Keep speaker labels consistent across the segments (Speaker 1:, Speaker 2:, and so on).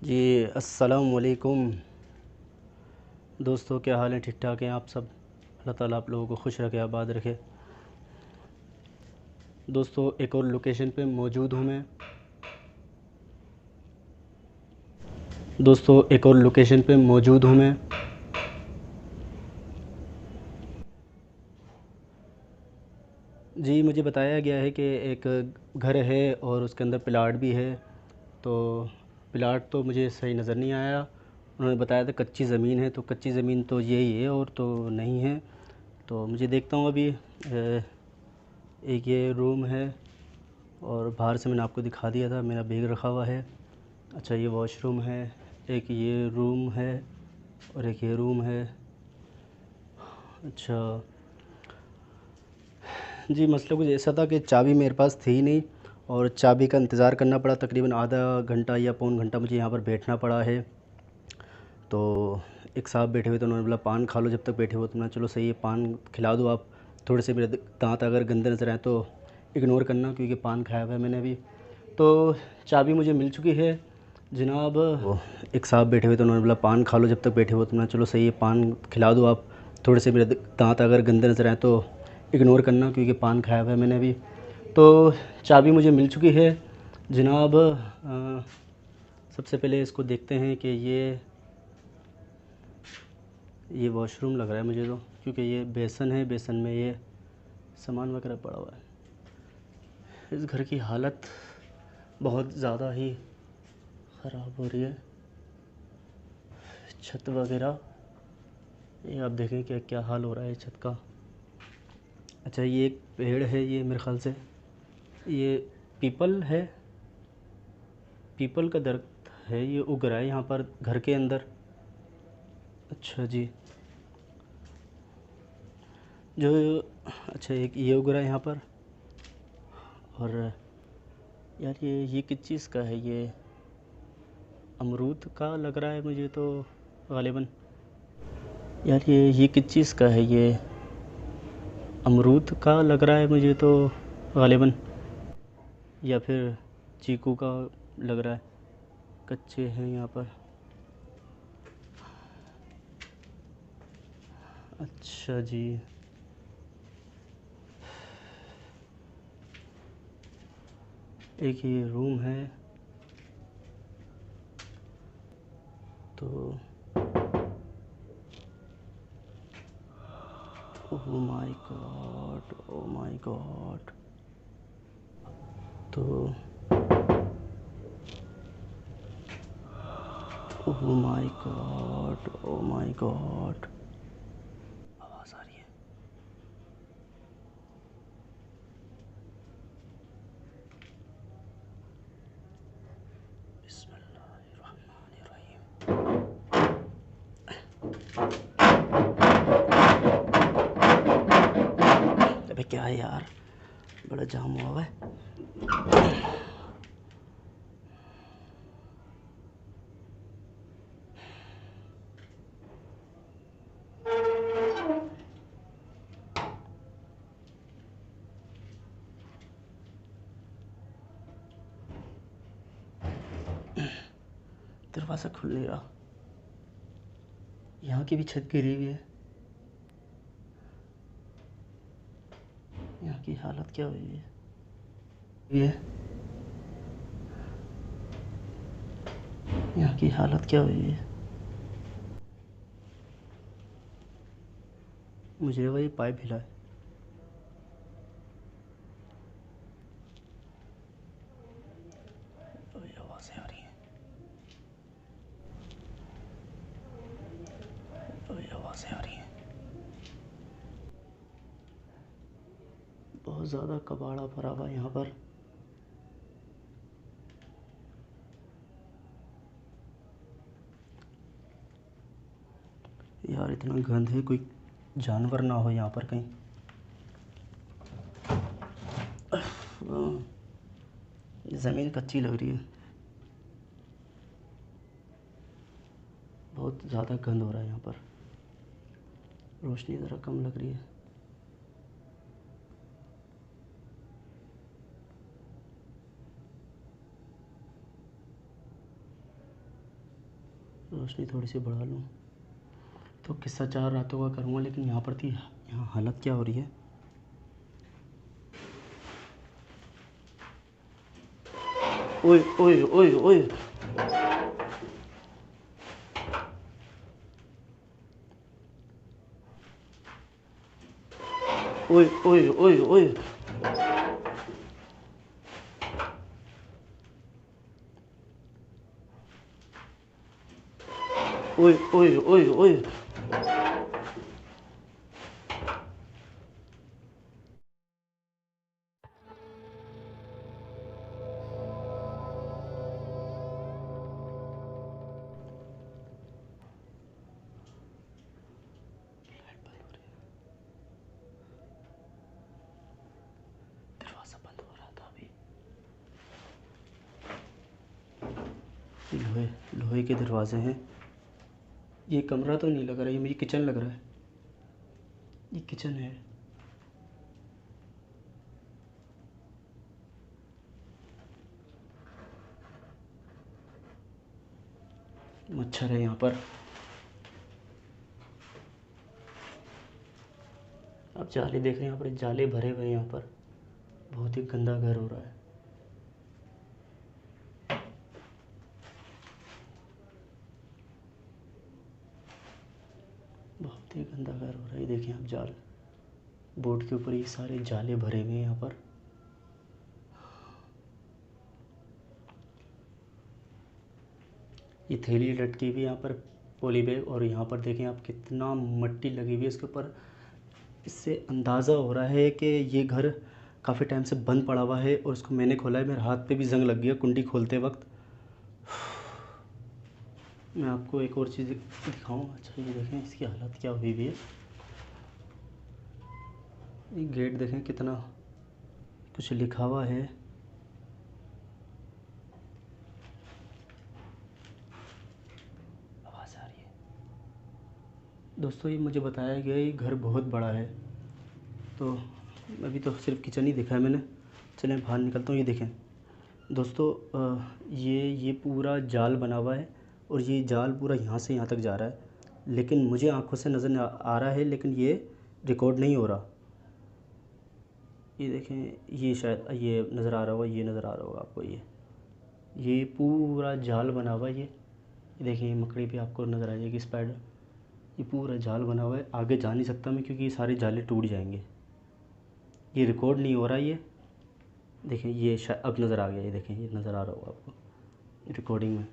Speaker 1: जी अस्सलाम वालेकुम दोस्तों, क्या हाल है? ठीक ठाक हैं आप सब? अल्लाह ताला आप लोगों को खुश रखे, आबाद रखे। दोस्तों, एक और लोकेशन पे मौजूद हूँ मैं। दोस्तों, एक और लोकेशन पे मौजूद हूँ मैं। जी, मुझे बताया गया है कि एक घर है और उसके अंदर प्लाट भी है। तो प्लाट तो मुझे सही नज़र नहीं आया। उन्होंने बताया था कच्ची ज़मीन है, तो कच्ची ज़मीन तो यही है और तो नहीं है। तो मुझे देखता हूँ अभी। एक ये रूम है और बाहर से मैंने आपको दिखा दिया था, मेरा बैग रखा हुआ है। अच्छा, ये वॉशरूम है। एक ये रूम है और एक ये रूम है। अच्छा जी, मसला कुछ ऐसा था कि चाबी मेरे पास थी ही नहीं और चाबी का इंतज़ार करना पड़ा। तकरीबन आधा घंटा या पौन घंटा मुझे यहाँ पर बैठना पड़ा है। तो एक साहब बैठे हुए थे, उन्होंने बोला पान खा लो जब तक बैठे हो। तो मैं चलो सही है, पान खिला दो आप। थोड़े से मेरे दांत अगर गंदे नज़र आए तो इग्नोर करना, क्योंकि पान खाया हुआ है मैंने अभी। तो चाबी मुझे मिल चुकी है जनाब। वो एक साहब बैठे हुए थे, उन्होंने बोला पान खा लो जब तक बैठे हो। तो मैं चलो सही है, पान खिला दो आप। थोड़े से मेरे दांत अगर गंदे नज़र आए तो इग्नोर करना, क्योंकि पान खाया हुआ है मैंने अभी। तो चाबी मुझे मिल चुकी है जनाब। सबसे पहले इसको देखते हैं कि ये वॉशरूम लग रहा है मुझे तो, क्योंकि ये बेसन है, बेसन में ये सामान वगैरह पड़ा हुआ है। इस घर की हालत बहुत ज़्यादा ही ख़राब हो रही है। छत वगैरह, ये आप देखें कि क्या हाल हो रहा है छत का। अच्छा, ये एक पेड़ है, ये मेरे ख़्याल से ये पीपल है। पीपल का दरख्त है, ये उग रहा है यहाँ पर घर के अंदर। अच्छा जी, जो अच्छा एक ये उग रहा है यहाँ पर। और यार ये किस चीज़ का है? ये अमरूद का लग रहा है मुझे तो ग़ालिबन। यार ये किस चीज़ का है? ये अमरूद का लग रहा है मुझे तो ग़ालिबन, या फिर चीकू का लग रहा है। कच्चे हैं यहाँ पर। अच्छा जी, एक ये रूम है। तो oh my God, oh my God. तो oh my God, oh my God. आवाज़ आ रही है। बिस्मिल्लाहिर्रहमानिर्रहीम। अबे क्या है यार, बड़ा जाम हुआ हुआ है। दरवाज़ा खुल नहीं रहा। यहाँ की भी छत गिरी हुई है। यहाँ की हालत क्या हुई है? ये यहाँ की हालत क्या हुई है? मुझे वही पाइप हिला है। वही आवाज़ें आ रही हैं, वही आवाज़ें आ रही हैं। बहुत ज़्यादा कबाड़ा भरा हुआ है यहाँ पर। यार इतना गंद है, कोई जानवर ना हो यहाँ पर कहीं। ज़मीन कच्ची लग रही है। बहुत ज़्यादा गंद हो रहा है यहाँ पर। रोशनी ज़रा कम लग रही है। रोशनी थोड़ी सी बढ़ा लूँ। तो किस्सा 4 रातों का करूँगा, लेकिन यहाँ पर थी, यहाँ हालत क्या हो रही है। ओए ओए ओए ओए, ओए ओए ओए ओए, ओए ओए ओए ओए, दरवाज़ा बंद हो रहा था अभी। लोहे लोहे के दरवाजे हैं। ये कमरा तो नहीं लग रहा है, ये मेरी किचन लग रहा है। ये किचन है। मच्छर है यहाँ पर। आप जाले देख रहे हैं, यहाँ पर जाले भरे हुए हैं। यहाँ पर बहुत ही गंदा घर हो रहा है। बहुत ही गंदा घर हो रहा है। ये देखिए आप, जाल बोर्ड के ऊपर ये सारे जाले भरे हुए हैं यहाँ पर। ये थैली लटकी हुई है यहाँ पर, पॉली बैग। और यहाँ पर देखें आप, कितना मिट्टी लगी हुई है इसके ऊपर। इससे अंदाज़ा हो रहा है कि ये घर काफ़ी टाइम से बंद पड़ा हुआ है। और इसको मैंने खोला है, मेरे हाथ पे भी जंग लग गया कुंडी खोलते वक्त। मैं आपको एक और चीज़ दिखाऊं। अच्छा ये देखें इसकी हालत क्या हुई हुई है। ये गेट देखें, कितना कुछ लिखा हुआ है। आवाज़ आ रही है दोस्तों। ये मुझे बताया गया ये घर बहुत बड़ा है। तो अभी तो सिर्फ किचन ही देखा है मैंने। चलें बाहर निकलता हूँ। ये देखें दोस्तों, ये पूरा जाल बना हुआ है। और ये जाल पूरा यहाँ से यहाँ तक जा रहा है, लेकिन मुझे आंखों से नज़र आ रहा है, लेकिन ये रिकॉर्ड नहीं हो रहा। ये देखें, ये शायद ये नज़र आ रहा होगा, ये नज़र आ रहा होगा आपको। ये पूरा जाल बना हुआ है। ये देखें, ये मकड़ी पे आपको नज़र आ जाएगी स्पाइडर। ये पूरा जाल बना हुआ है। आगे जा नहीं सकता मैं, क्योंकि ये सारे जाले टूट जाएंगे। ये रिकॉर्ड नहीं हो रहा। ये देखें, ये शायद अब नज़र आ गया। ये देखें, ये नज़र आ रहा होगा आपको रिकॉर्डिंग में।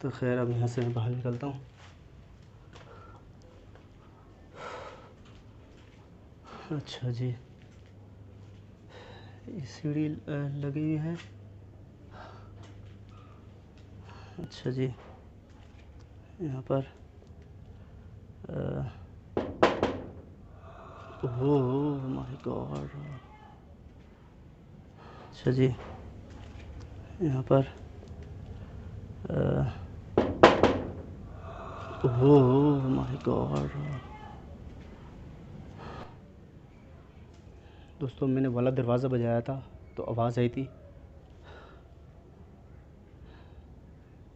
Speaker 1: तो खैर अब यहाँ से मैं बाहर निकलता हूँ। अच्छा जी, ये सीढ़ी लगी हुई है। अच्छा जी, यहाँ पर ओह माय गॉड। अच्छा जी, यहाँ पर ओह माय गॉड। दोस्तों मैंने वाला दरवाज़ा बजाया था तो आवाज़ आई थी।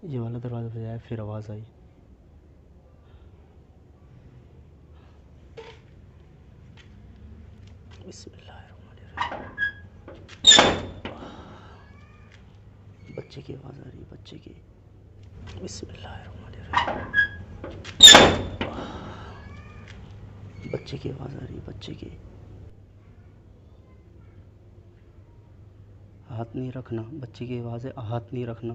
Speaker 1: ये वाला दरवाज़ा बजाया, फिर आवाज़ आई। बिस्मिल्लाहिर्रहमानिर्रहीम। बच्चे की आवाज़ आ रही है, बच्चे की। बिस्मिल्लाहिर्रहमानिर्रहीम। बच्चे की आवाज़ आ रही है, बच्चे की। हाथ नहीं रखना, बच्चे की आवाज़ है, हाथ नहीं रखना।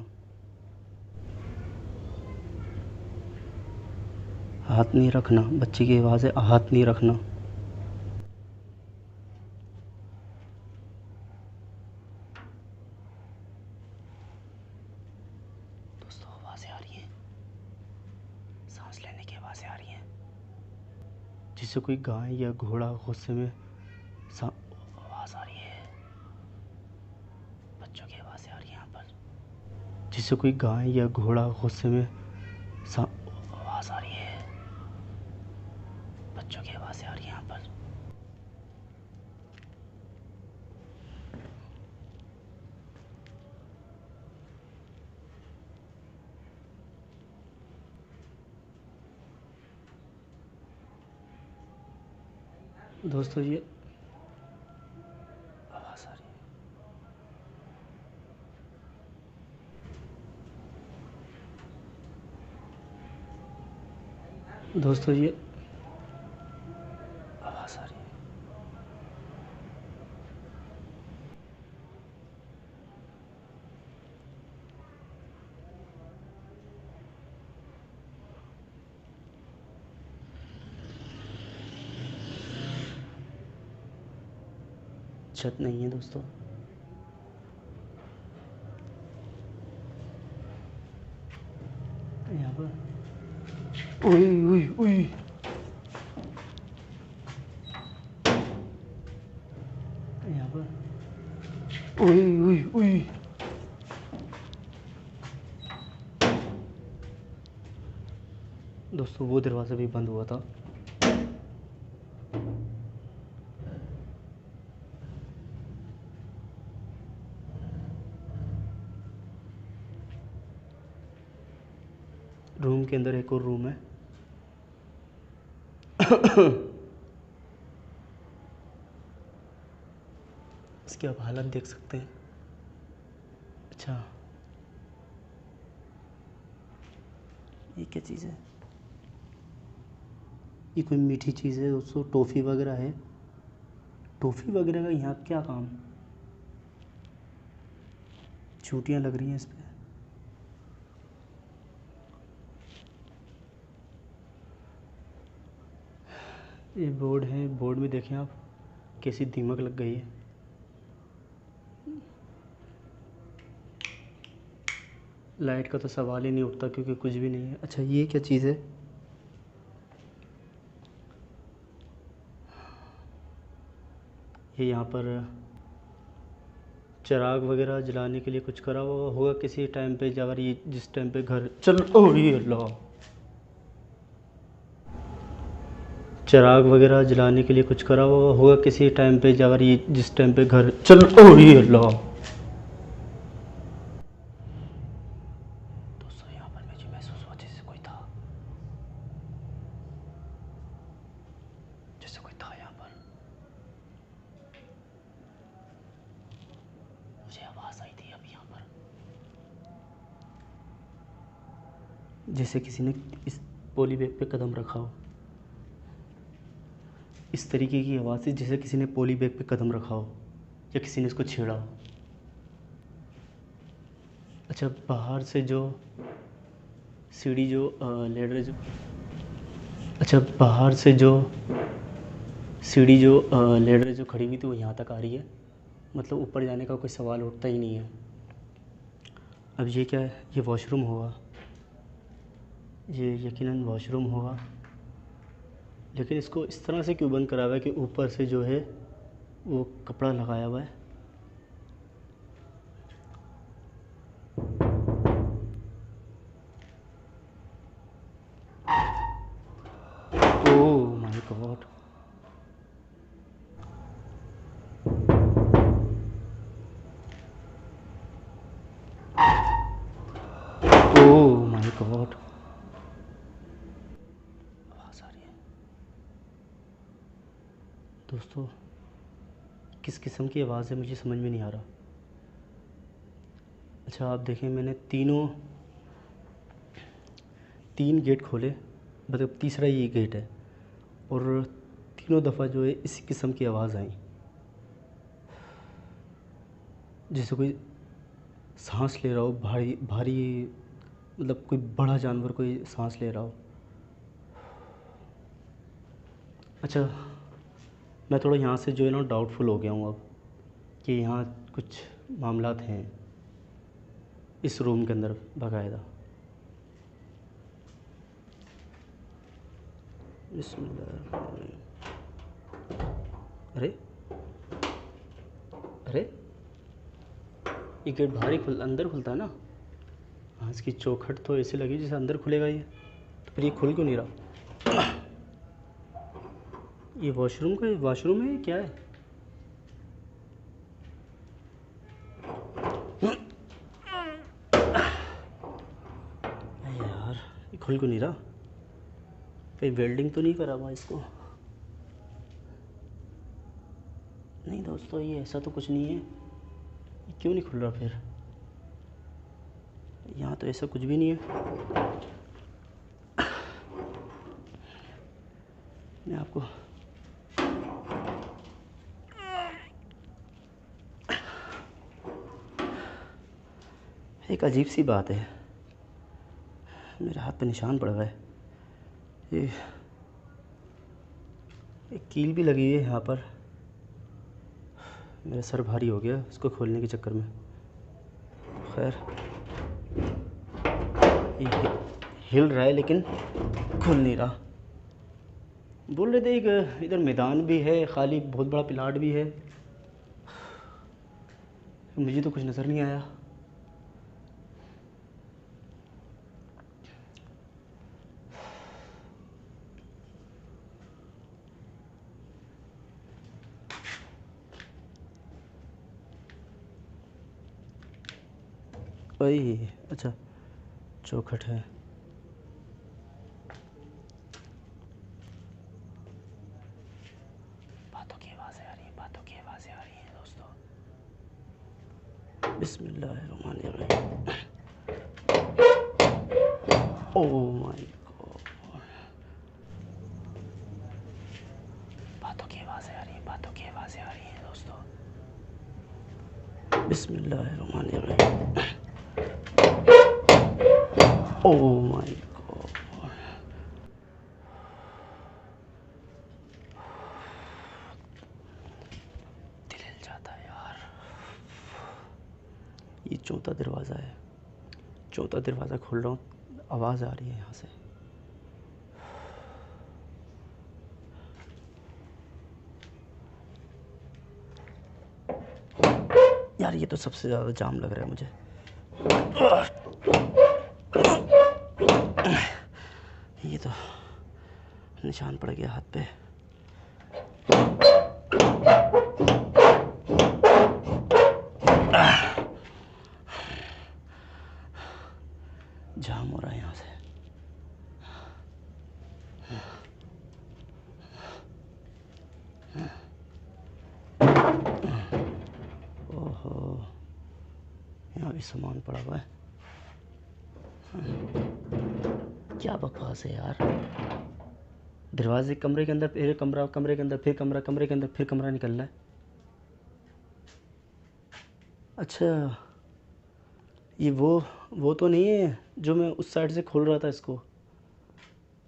Speaker 1: हाथ नहीं रखना, बच्चे की आवाज़ है, हाथ नहीं रखना। दोस्तों आवाज़ें आ रही हैं, सांस लेने की आवाज़ें आ रही हैं। जिससे कोई गाय या घोड़ा गुस्से में आवाज़ आ रही है। बच्चों की आवाज़ें आ रही हैं यहाँ पर। जिससे कोई गाय या घोड़ा गुस्से में आवाज़ आ रही है। बच्चों की आवाज़ें आ रही हैं यहाँ पर। दोस्तों ये आवाज़ आ रही है। दोस्तों ये आवाज़ आ रही है। छत नहीं है दोस्तों। यहाँ पर उई उई उई यहाँ पर उई उई उई। दोस्तों वो दरवाज़ा भी बंद हुआ था। रूम के अंदर एक और रूम है। इसकी आप हालत देख सकते हैं। अच्छा ये क्या चीज़ है? ये कोई मीठी चीज़ है दोस्तों, टॉफ़ी वगैरह है। टॉफ़ी वगैरह का यहाँ क्या काम? चूटियाँ लग रही हैं इस पर। ये बोर्ड है, बोर्ड में देखें आप कैसी दीमक लग गई है। लाइट का तो सवाल ही नहीं उठता क्योंकि कुछ भी नहीं है। अच्छा ये क्या चीज़ है? ये यहाँ पर चिराग वगैरह जलाने के लिए कुछ करा हुआ होगा किसी टाइम पे, अगर ये जिस टाइम पे घर चल ओ ये अल्लाह, चिराग वगैरह जलाने के लिए कुछ करा हुआ होगा किसी टाइम पे, अगर ये जिस टाइम पे घर चल ओ ये अल्लाह। दोस्तों यहाँ पर मुझे महसूस हुआ जैसे कोई था, जैसे कोई था यहाँ पर। मुझे आवाज़ आई थी अभी यहाँ पर, जैसे किसी ने इस पॉली बैग पे कदम रखा हो। इस तरीके की आवाज़ थी जैसे किसी ने पॉली बैग पे कदम रखा हो या किसी ने इसको छेड़ा हो। अच्छा बाहर से जो सीढ़ी जो लेडर जो अच्छा बाहर से जो सीढ़ी जो लेडर जो खड़ी हुई थी वो यहाँ तक आ रही है, मतलब ऊपर जाने का कोई सवाल उठता ही नहीं है। अब ये क्या है? ये वॉशरूम होगा, ये यकीनन वॉशरूम होगा, लेकिन इसको इस तरह से क्यों बंद करा हुआ है कि ऊपर से जो है वो कपड़ा लगाया हुआ है। ओह my God, oh my God, आवाज़ आ रही है। दोस्तों किस किस्म की आवाज़ है मुझे समझ में नहीं आ रहा। अच्छा आप देखें मैंने तीन गेट खोले, मतलब तीसरा ये गेट है, और तीनों दफ़ा जो है इसी किस्म की आवाज़ आई, जैसे कोई सांस ले रहा हो भारी भारी, मतलब कोई बड़ा जानवर कोई सांस ले रहा हो। अच्छा मैं थोड़ा यहाँ से जो है ना डाउटफुल हो गया हूँ अब कि यहाँ कुछ मामलात हैं इस रूम के अंदर बाकायदा। अरे अरे ये गेट बाहर ही अंदर खुलता है ना। हाँ इसकी चौखट तो ऐसे लगी जैसे अंदर खुलेगा ये, तो फिर ये खुल क्यों नहीं रहा? ये वॉशरूम है, ये क्या है? यार ये खुल क्यों नहीं रहा? कहीं वेल्डिंग तो नहीं करा हुआ इसको? नहीं दोस्तों, ये ऐसा तो कुछ नहीं है। ये क्यों नहीं खुल रहा फिर? यहाँ तो ऐसा कुछ भी नहीं है। मैं आपको एक अजीब सी बात है, मेरे हाथ पे निशान पड़ गए। ये एक कील भी लगी है यहाँ पर। मेरा सर भारी हो गया इसको खोलने के चक्कर में। खैर, ये हिल रहा है लेकिन खुल नहीं रहा। बोल रहे थे एक इधर मैदान भी है खाली, बहुत बड़ा प्लाट भी है। मुझे तो कुछ नज़र नहीं आया। वही, अच्छा चौखट है। बातों की आवाज़ें आ रही हैं, बातों की आवाज़ें आ रही हैं दोस्तों। बिस्मिल्लाहिर्रहमानिर्रहीम। ओह माय गॉड, बातों की आवाज़ें आ रही हैं, बातों की आवाज़ें आ रही हैं दोस्तों। बिस्मिल्लाहिर्रहमानिर्रहीम। ओह माय गॉड, दिल हिल जाता है यार। ये चौथा दरवाज़ा है, चौथा दरवाज़ा खोल रहा हूँ, आवाज़ आ रही है यहाँ से। यार ये तो सबसे ज़्यादा जाम लग रहा है मुझे। ये तो निशान पड़ गया हाथ पे। जाम हो रहा है यहाँ से। ओहो, यहाँ भी सामान पड़ा हुआ है। क्या बकवास है यार। दरवाजे कमरे के अंदर, फिर कमरा, कमरे के अंदर फिर कमरा, कमरे के अंदर फिर कमरा निकल रहा है। अच्छा, ये वो तो नहीं है जो मैं उस साइड से खोल रहा था इसको।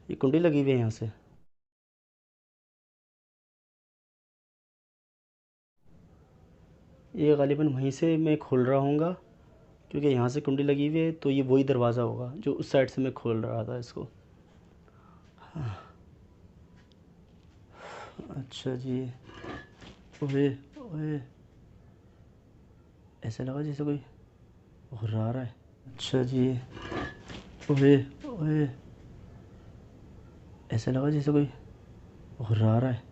Speaker 1: ये कुंडी लगी हुई है यहाँ से। ये गालिबन वहीं से मैं खोल रहा हूँगा, क्योंकि यहाँ से कुंडी लगी हुई है, तो ये वही दरवाज़ा होगा जो उस साइड से मैं खोल रहा था इसको। अच्छा जी। ओए ओए, ऐसा लगा जैसे कोई हुर्रा रहा है। अच्छा जी। ओए ओए, ऐसा लगा जैसे कोई हुर्रा रहा है।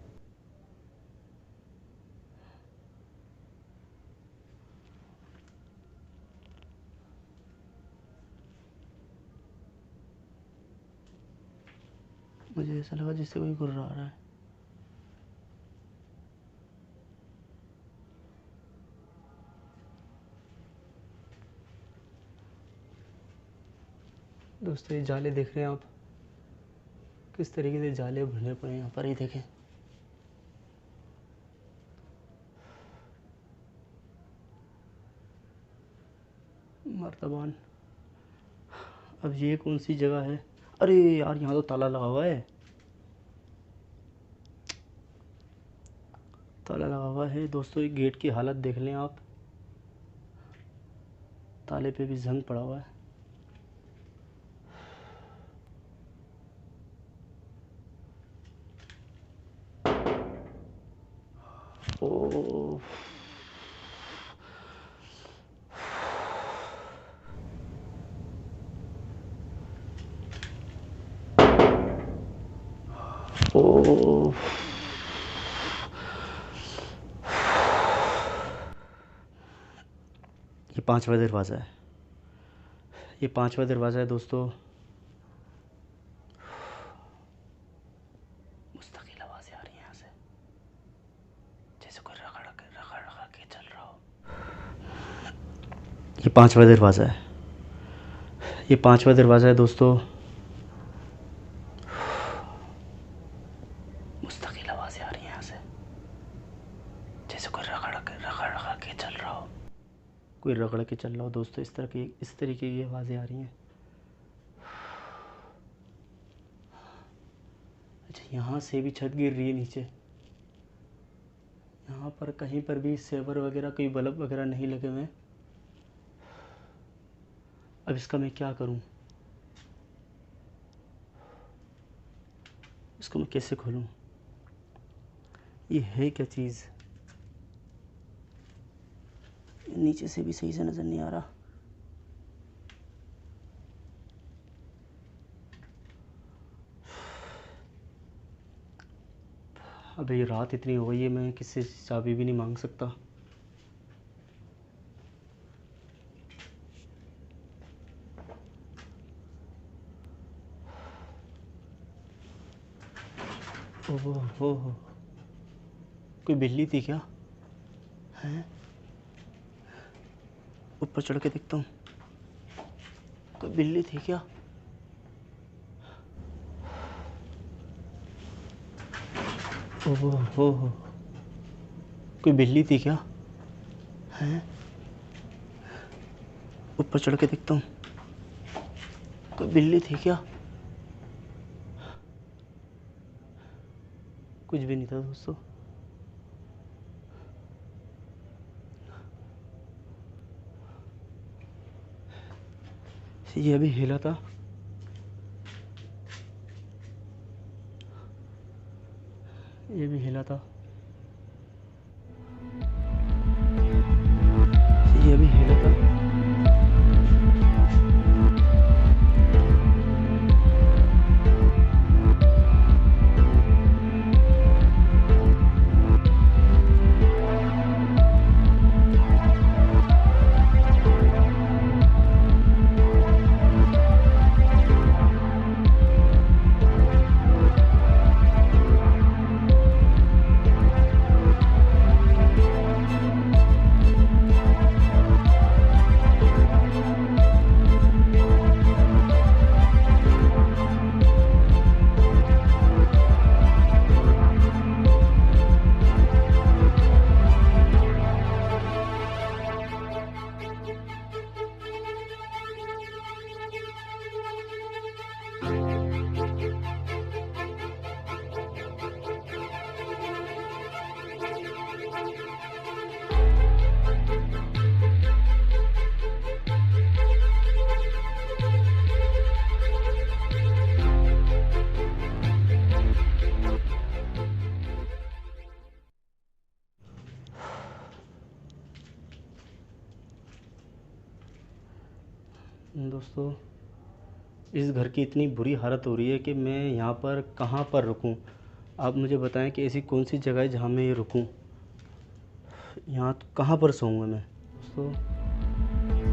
Speaker 1: मुझे ऐसा लगा जैसे कोई गुर्रा रहा है। दोस्तों, ये जाले देख रहे हैं आप, किस तरीके से जाले भुने पड़े हैं यहाँ पर, ही देखें। मर्तबान, अब ये कौन सी जगह है? अरे यार, यहाँ तो ताला लगा हुआ है, ताला लगा हुआ है दोस्तों। ये गेट की हालत देख लें आप, ताले पे भी जंग पड़ा हुआ है। ओ, ओ, ये 5वां दरवाज़ा है, ये 5वां दरवाज़ा है दोस्तों। मुस्तकिल आवाज़ें आ रही हैं यहाँ से, जैसे कोई रगड़ रगड़ के चल रहा हो। ये 5वां दरवाज़ा है, ये 5वां दरवाज़ा है दोस्तों। मुस्तकिल आवाज़ें आ रही हैं यहाँ से, जैसे कोई रगड़ के चल रहा हो, कोई रगड़ के चल रहा हो दोस्तों। इस तरीके की आवाज़ें आ रही हैं। अच्छा, यहाँ से भी छत गिर रही है नीचे। यहाँ पर कहीं पर भी सेवर वगैरह, कोई बल्ब वगैरह नहीं लगे हुए। अब इसका मैं क्या करूँ? इसको मैं कैसे खोलूँ? ये है क्या चीज़? नीचे से भी सही से नज़र नहीं आ रहा। अबे ये रात इतनी हो गई है, मैं किससे चाबी भी नहीं मांग सकता। ओहो हो, कोई बिल्ली थी क्या? हैं? ऊपर चढ़ के देखता हूँ, कोई बिल्ली थी क्या? ओहो हो, कोई बिल्ली थी क्या? हैं? ऊपर चढ़ के देखता हूँ, कोई बिल्ली थी क्या? कुछ भी नहीं था दोस्तों। ये अभी हिला था। ये भी हिला था। ये अभी हिला था। दोस्तों, इस घर की इतनी बुरी हालत हो रही है कि मैं यहाँ पर कहाँ पर रुकूँ? आप मुझे बताएं कि ऐसी कौन सी जगह है जहाँ मैं ये रुकूँ? यहाँ तो कहाँ पर सोऊंगा मैं? दोस्तों,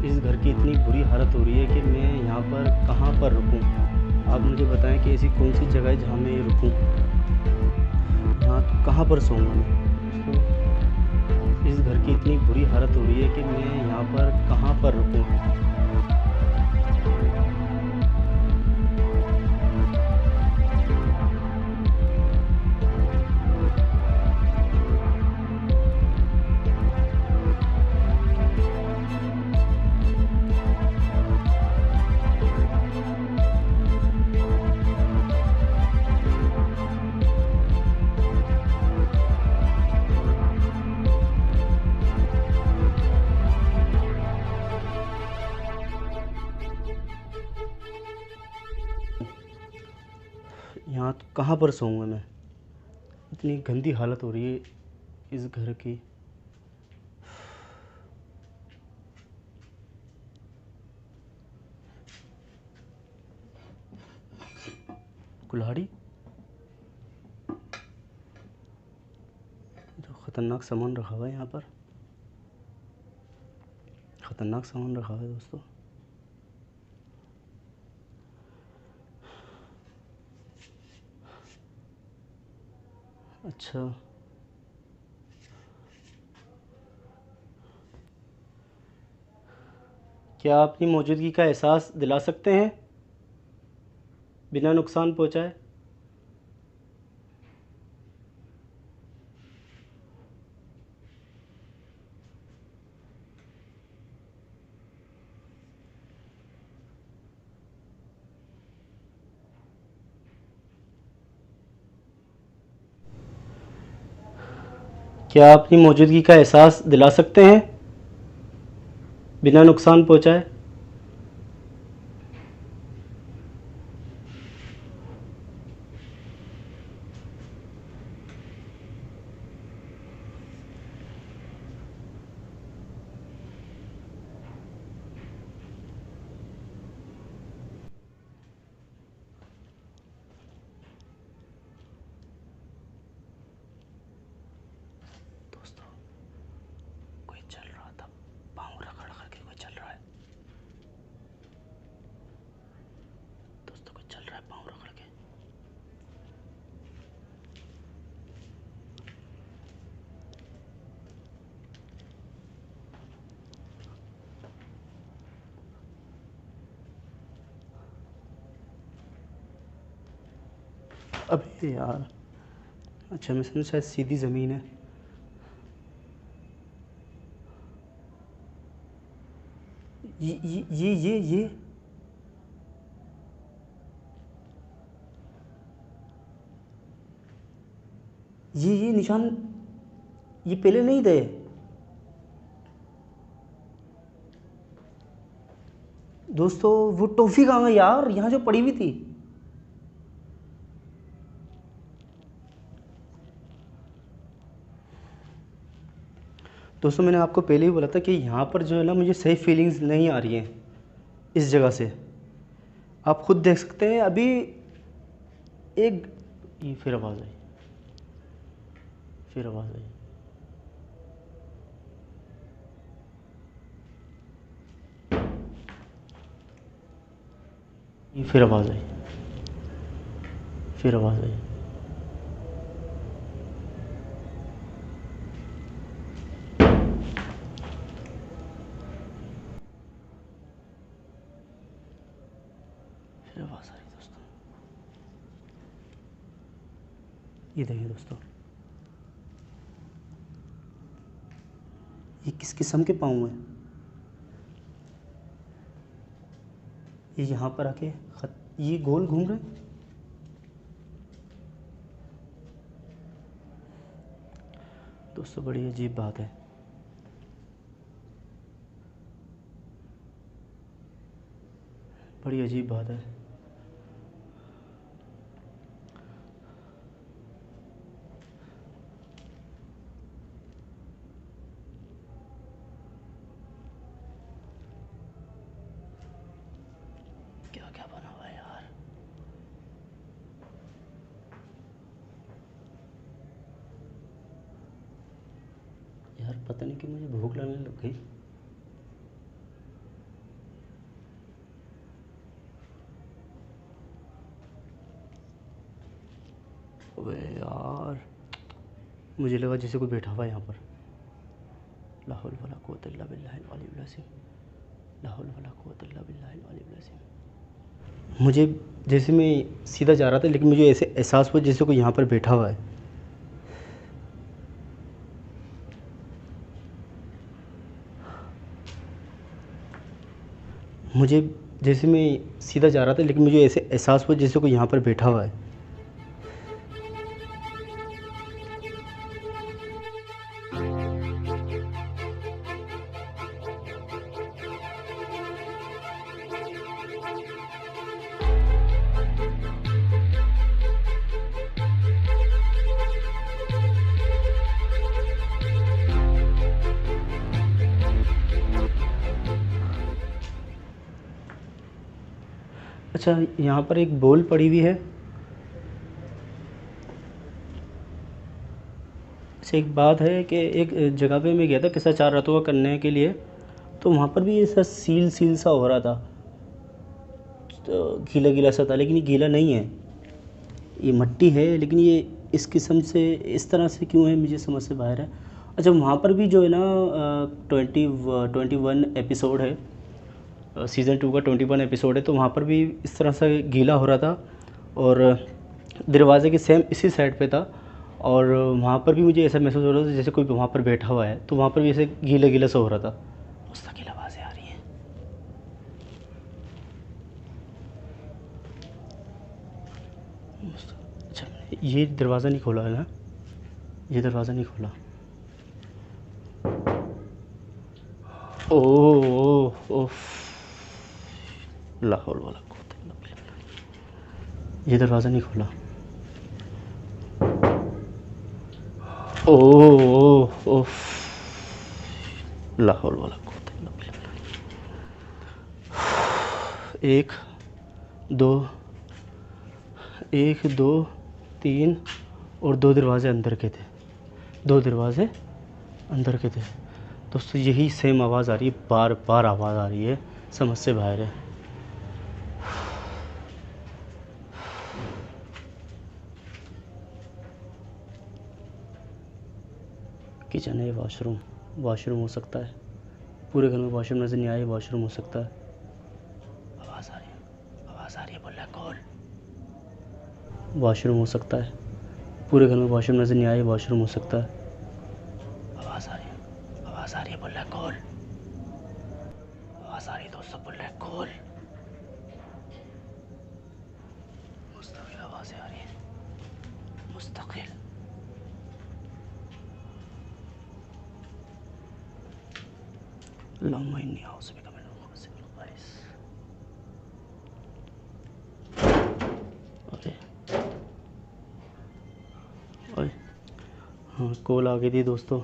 Speaker 1: इस घर की इतनी बुरी हालत हो रही है कि मैं यहाँ पर कहाँ पर रुकूँ? आप मुझे बताएं कि ऐसी कौन सी जगह है जहाँ मैं ये रुकूँ? यहाँ तो कहाँ पर सोऊंगा मैं? दोस्तों, इस घर की इतनी बुरी हालत हो रही है कि मैं यहाँ पर कहाँ पर रुकूँ? यहाँ तो कहाँ पर सोऊंगा मैं? इतनी गंदी हालत हो रही है इस घर की। कुल्हाड़ी, जो ख़तरनाक सामान रखा हुआ है यहाँ पर, ख़तरनाक सामान रखा हुआ है दोस्तों। अच्छा, क्या आप अपनी मौजूदगी का एहसास दिला सकते हैं बिना नुकसान पहुंचाए? क्या आप अपनी मौजूदगी का एहसास दिला सकते हैं बिना नुकसान पहुंचाए? दोस्तों, कोई चल रहा था, पाँव रगड़ करके कोई चल रहा है। दोस्तों, कोई चल रहा है पाँव रगड़ के। अबे यार, अच्छा मैं समझा शायद सीधी ज़मीन है। ये ये निशान ये पहले नहीं थे। दोस्तों, वो टॉफ़ी कहाँ गई यार, यहाँ जो पड़ी हुई थी। दोस्तों, मैंने आपको पहले ही बोला था कि यहाँ पर जो है ना, मुझे सही फीलिंग्स नहीं आ रही हैं इस जगह से। आप खुद देख सकते हैं अभी। एक ये फिर आवाज़ आई, फिर आवाज़ आई। ये फिर आवाज़ आई, फिर आवाज़ आई। फिर आवाज़ आ रही दोस्तों। ये देखिए दोस्तों, ये किस किस्म के पाँव हैं। ये यहाँ पर आके ये गोल घूम रहे हैं। दोस्तों, बड़ी अजीब बात है। बड़ी अजीब बात है। क्या क्या बना हुआ है यार। यार पता नहीं कि मुझे भूख लगने लग गई। अबे यार, मुझे लगा जैसे कोई बैठा हुआ है यहाँ पर। ला हौल वला कुव्वता इल्ला बिल्लाहिल अलिय्युल अज़ीम। ला हौल वला कुव्वता इल्ला बिल्लाहिल अलिय्युल अज़ीम। मुझे जैसे मैं सीधा जा रहा था, लेकिन मुझे ऐसे एहसास हुआ जैसे कोई यहाँ पर बैठा हुआ है। मुझे जैसे मैं सीधा जा रहा था, लेकिन मुझे ऐसे एहसास हुआ जैसे कोई यहाँ पर बैठा हुआ है। अच्छा, यहाँ पर एक बॉल पड़ी हुई है। अच्छा, एक बात है कि एक जगह पे मैं गया था किस्सा 4 रातों का करने के लिए, तो वहाँ पर भी ऐसा सील सील सा हो रहा था, तो गीला गीला सा था, लेकिन ये गीला नहीं है, ये मिट्टी है। लेकिन ये इस किस्म से, इस तरह से क्यों है, मुझे समझ से बाहर है। अच्छा, वहाँ पर भी जो है ना 21 एपिसोड है, सीज़न 2 का 21 एपिसोड है, तो वहाँ पर भी इस तरह से गीला हो रहा था और दरवाजे के सेम इसी साइड पे था और वहाँ पर भी मुझे ऐसा महसूस हो रहा था जैसे कोई वहाँ पर बैठा हुआ है, तो वहाँ पर भी ऐसे गीला गीला सा हो रहा था। मुस्तकिल आवाज़ें आ रही हैं। अच्छा, ये दरवाज़ा नहीं खोला है ना, ये दरवाज़ा नहीं खोला। ओह ओह, ला हौल वला कुव्वता इल्ला बिल्लाह। ये दरवाज़ा नहीं खोला। ओह ओह ओह, ला हौल वला कुव्वता इल्ला बिल्लाह। 1 2 1 2 3 और 2 दरवाज़े अंदर के थे, 2 दरवाज़े अंदर के थे। दोस्तों यही सेम आवाज़ आ रही है, बार बार आवाज़ आ रही है, समझ से बाहर है। किचन है, वॉशरूम हो सकता है। पूरे घर में वॉशरूम नज़र नहीं आए, वॉशरूम हो सकता है। आवाज़ आ रही है, बोल रहा है कॉल। वॉशरूम हो सकता है। पूरे घर में वॉशरूम नज़र नहीं आए, वॉशरूम हो सकता है। आवाज़ आ रही है, बोल रहा है कॉल। आवाज़ आ रही है दोस्तों, बोल रहा है कॉल। मुस्तकिल आवाज़ें आ रही है, मुस्तकिल। अल्लाहुम्मा इन्नी औज़ु बिका मिनल खुबुसि वल खबाइस। अरे हाँ, कॉल आ गई थी दोस्तों।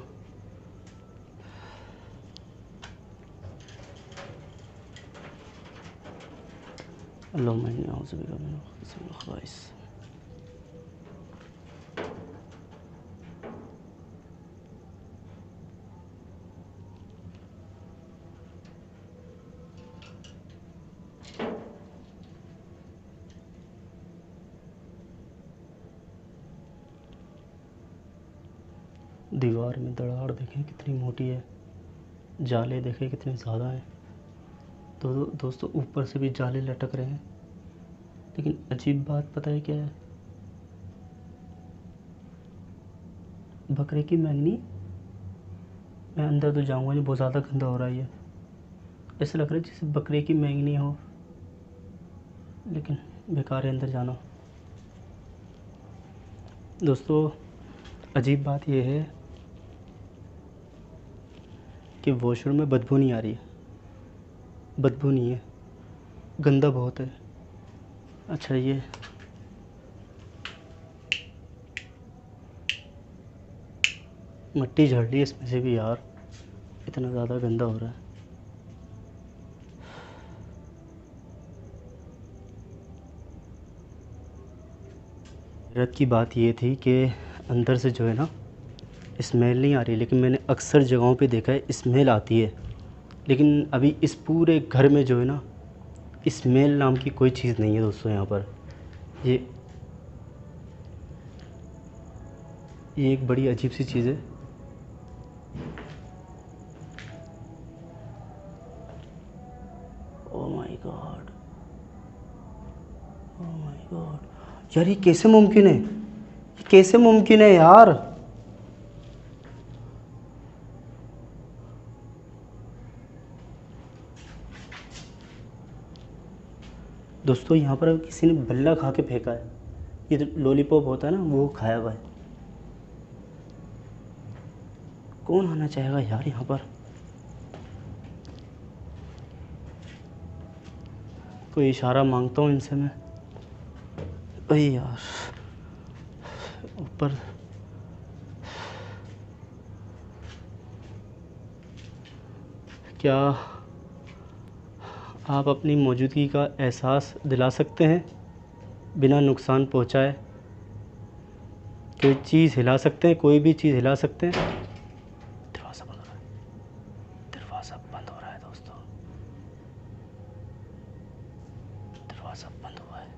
Speaker 1: अल्लाहुम्मा इन्नी औज़ु बिका मिनल खुबुसि वल खबाइस। दीवार में दरार देखें कितनी मोटी है, जाले देखें कितने ज़्यादा हैं। तो दोस्तों ऊपर से भी जाले लटक रहे हैं, लेकिन अजीब बात पता है क्या है? बकरे की मैंगनी। मैं अंदर तो जाऊंगा नहीं, बहुत ज़्यादा गंदा हो रहा है ये। ऐसा लग रहा है जैसे बकरे की मैंगनी हो, लेकिन बेकार है अंदर जाना। दोस्तों अजीब बात यह है कि वॉशरूम में बदबू नहीं आ रही है, बदबू नहीं है, गंदा बहुत है। अच्छा ये मिट्टी झड़ रही है इसमें से भी यार, इतना ज़्यादा गंदा हो रहा है। हैरत की बात ये थी कि अंदर से जो है ना स्मेल नहीं आ रही, लेकिन मैंने अक्सर जगहों पे देखा है स्मेल आती है, लेकिन अभी इस पूरे घर में जो है ना स्मेल नाम की कोई चीज़ नहीं है दोस्तों। यहाँ पर ये एक बड़ी अजीब सी चीज़ है। ओह my God, oh my God यार, ये कैसे मुमकिन है, ये कैसे मुमकिन है यार? दोस्तों यहाँ पर किसी ने बल्ला खा के फेंका है। ये जो लॉलीपॉप होता है ना, वो खाया हुआ है। कौन आना चाहेगा यार यहाँ पर? कोई इशारा मांगता हूँ इनसे मैं। अरे यार ऊपर क्या आप अपनी मौजूदगी का एहसास दिला सकते हैं बिना नुकसान पहुंचाए? कोई चीज़ हिला सकते हैं, कोई भी चीज़ हिला सकते हैं। दरवाज़ा बंद हो रहा है, दरवाज़ा बंद हो रहा है दोस्तों, दरवाज़ा बंद हुआ है।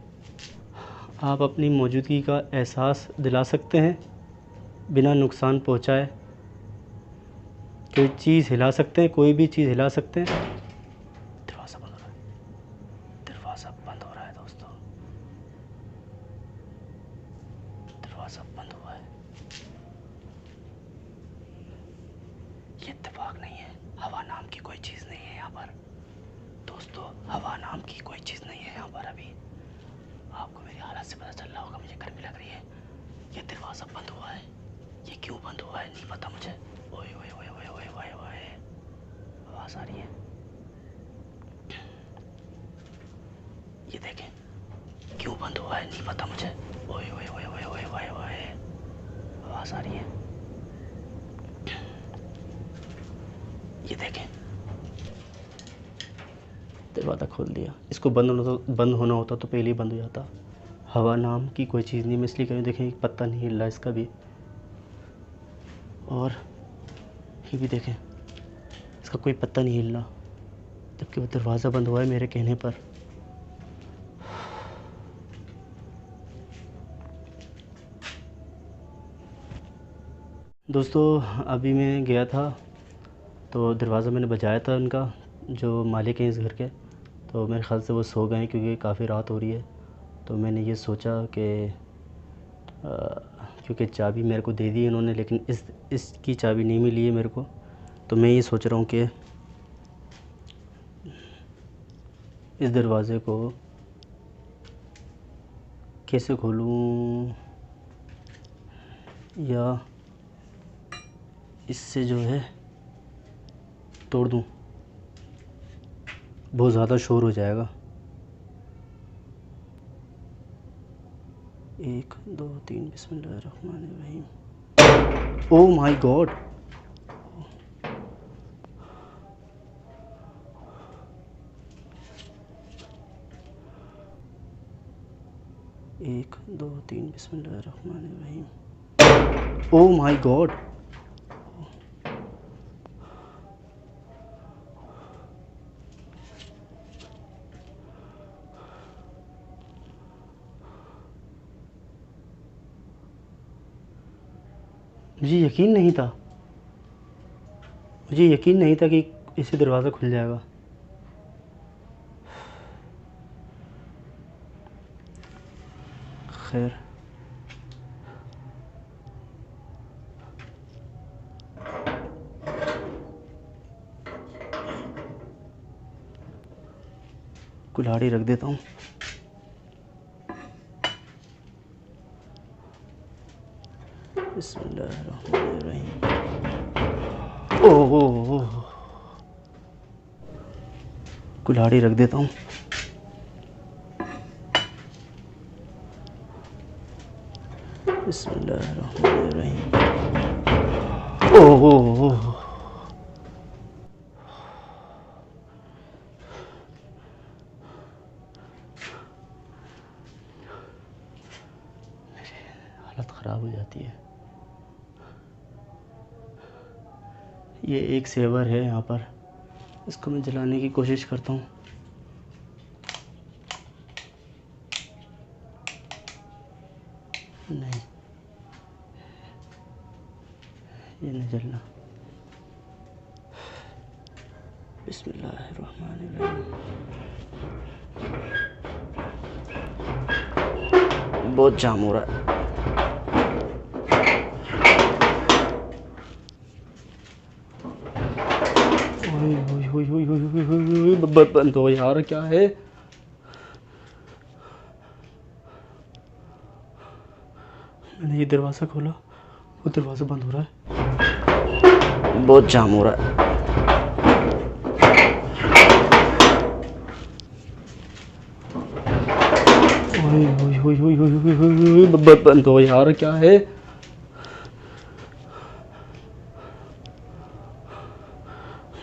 Speaker 1: आप अपनी मौजूदगी का एहसास दिला सकते हैं बिना नुकसान पहुंचाए? कोई चीज़ हिला सकते हैं, कोई भी चीज़ हिला सकते हैं। दरवाज़ा बंद हो रहा है, ये इत्तेफाक नहीं है, हवा नाम की कोई चीज़ नहीं है यहाँ पर दोस्तों, हवा नाम की कोई चीज़ नहीं है यहाँ पर। अभी आपको मेरी हालत से पता चल रहा होगा, मुझे गर्मी लग रही है। ये दरवाज़ा बंद हुआ है, ये क्यों बंद हुआ है नहीं पता मुझे। ओए ओए ओए ओए ओए ओए ओए, आवाज़ आ रही है, ये देखें क्यों बंद हुआ है नहीं पता मुझे। ओए ओए ओए ओए ओए ओए ओए, आवाज़ आ रही है, ये देखें। दरवाज़ा खोल दिया, इसको बंद होना होता तो पहले ही बंद हो जाता। हवा नाम की कोई चीज़ नहीं, मैं इसलिए कहीं देखें एक पत्ता नहीं हिल रहा इसका भी, और ये भी देखें इसका कोई पत्ता नहीं हिल रहा, जबकि वो दरवाज़ा बंद हुआ है मेरे कहने पर। दोस्तों अभी मैं गया था तो दरवाज़ा मैंने बजाया था उनका, जो मालिक हैं इस घर के, तो मेरे ख़्याल से वो सो गए हैं क्योंकि काफ़ी रात हो रही है। तो मैंने ये सोचा कि क्योंकि चाबी मेरे को दे दी है इन्होंने, लेकिन इसकी चाबी नहीं मिली है मेरे को, तो मैं ये सोच रहा हूँ कि इस दरवाज़े को कैसे खोलूँ, या इससे जो है तोड़ दूँ, बहुत ज़्यादा शोर हो जाएगा। 1 2 3 बिस्मिल्लाहिर्रहमानिर्रहीम। ओह माय गॉड, एक दो तीन बिस्मिल्लाहिर्रहमानिर्रहीम। ओह माय गॉड, मुझे यकीन नहीं था, मुझे यकीन नहीं था कि इससे दरवाज़ा खुल जाएगा। खैर कुल्हाड़ी रख देता हूँ। बिस्मिल्लाहिर्रहमानिर्रहीम। ओह, कुल्हाड़ी रख देता हूँ। बिस्मिल्लाहिर्रहमानिर्रहीम। ओह, हालत ख़राब हो जाती है। ये एक सेवर है यहाँ पर, इसको मैं जलाने की कोशिश करता हूँ। नहीं, ये नहीं जलना। बिस्मिल्लाहिर्रहमानिर्रहीम। बहुत जाम हो रहा है। बंद हो यार, क्या है? मैंने ये दरवाज़ा खोला, वो दरवाज़ा बंद हो रहा है। बहुत जाम हो रहा है। बंद हो यार, क्या है?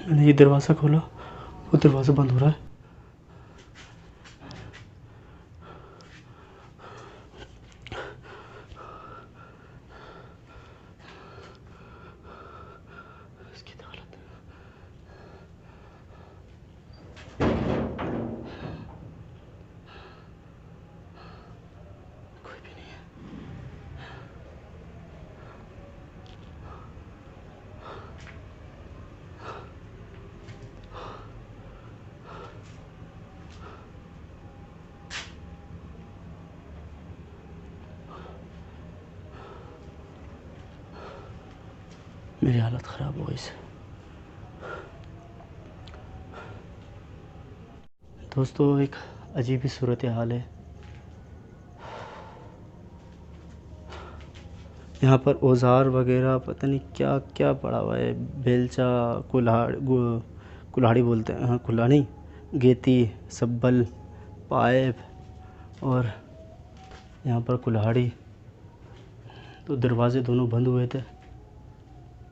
Speaker 1: मैंने ये दरवाज़ा खोला, वो दरवाज़ा बंद हो रहा है। इसकी तो हालत कोई भी नहीं है। मेरी हालत ख़राब हो गई से। दोस्तों एक अजीब ही सूरत हाल है। यहाँ पर औज़ार वगैरह पता नहीं क्या क्या पड़ा हुआ है। बेलचा, कुल्हाड़ी बोलते हैं, हाँ कुल्हाड़ी, गेती, सब्बल, पाइप और यहाँ पर कुल्हाड़ी। तो दरवाज़े दोनों बंद हुए थे।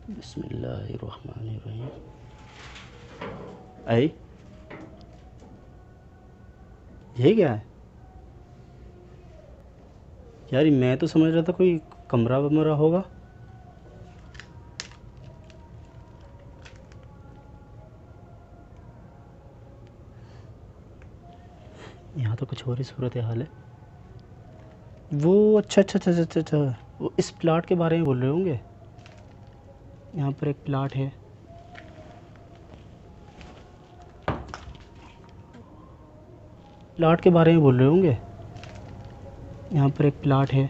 Speaker 1: बिस्मिल्लाहिर्रहमानिर्रहीम। आई ये क्या है यार? मैं तो समझ रहा था कोई कमरा वमरा होगा। यहाँ तो कुछ और ही सूरत हाल है। वो अच्छा अच्छा अच्छा अच्छा अच्छा, वो इस प्लाट के बारे में बोल रहे होंगे। यहाँ पर एक प्लाट है। प्लाट के बारे में बोल रहे होंगे। यहाँ पर एक प्लाट है।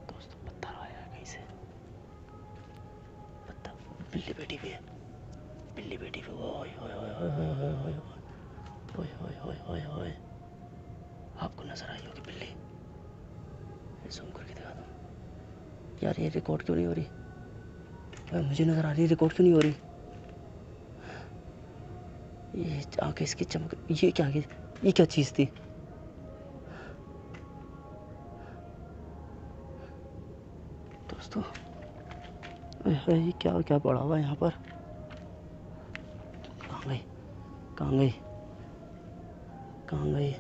Speaker 1: दोस्तों पत्थर आया है कहीं से। पत्थर, बिल्ली बैठी हुई है, बिल्ली बैठी हुई है। ओए ओए ओए ओए ओए ओए ओए ओए ओए ओए ओए। आपको नजर आई होगी बिल्ली। ज़ूम करके दिखा दो यार। ये रिकॉर्ड क्यों नहीं हो रही? मुझे नजर आ रही है, रिकॉर्ड क्यों नहीं हो रही? ये आंखें इसकी चमक, ये क्या, ये क्या चीज़ थी? दोस्तों ये क्या क्या पड़ा हुआ है यहाँ पर? कहाँ गई, कहाँ गई, कहाँ गई?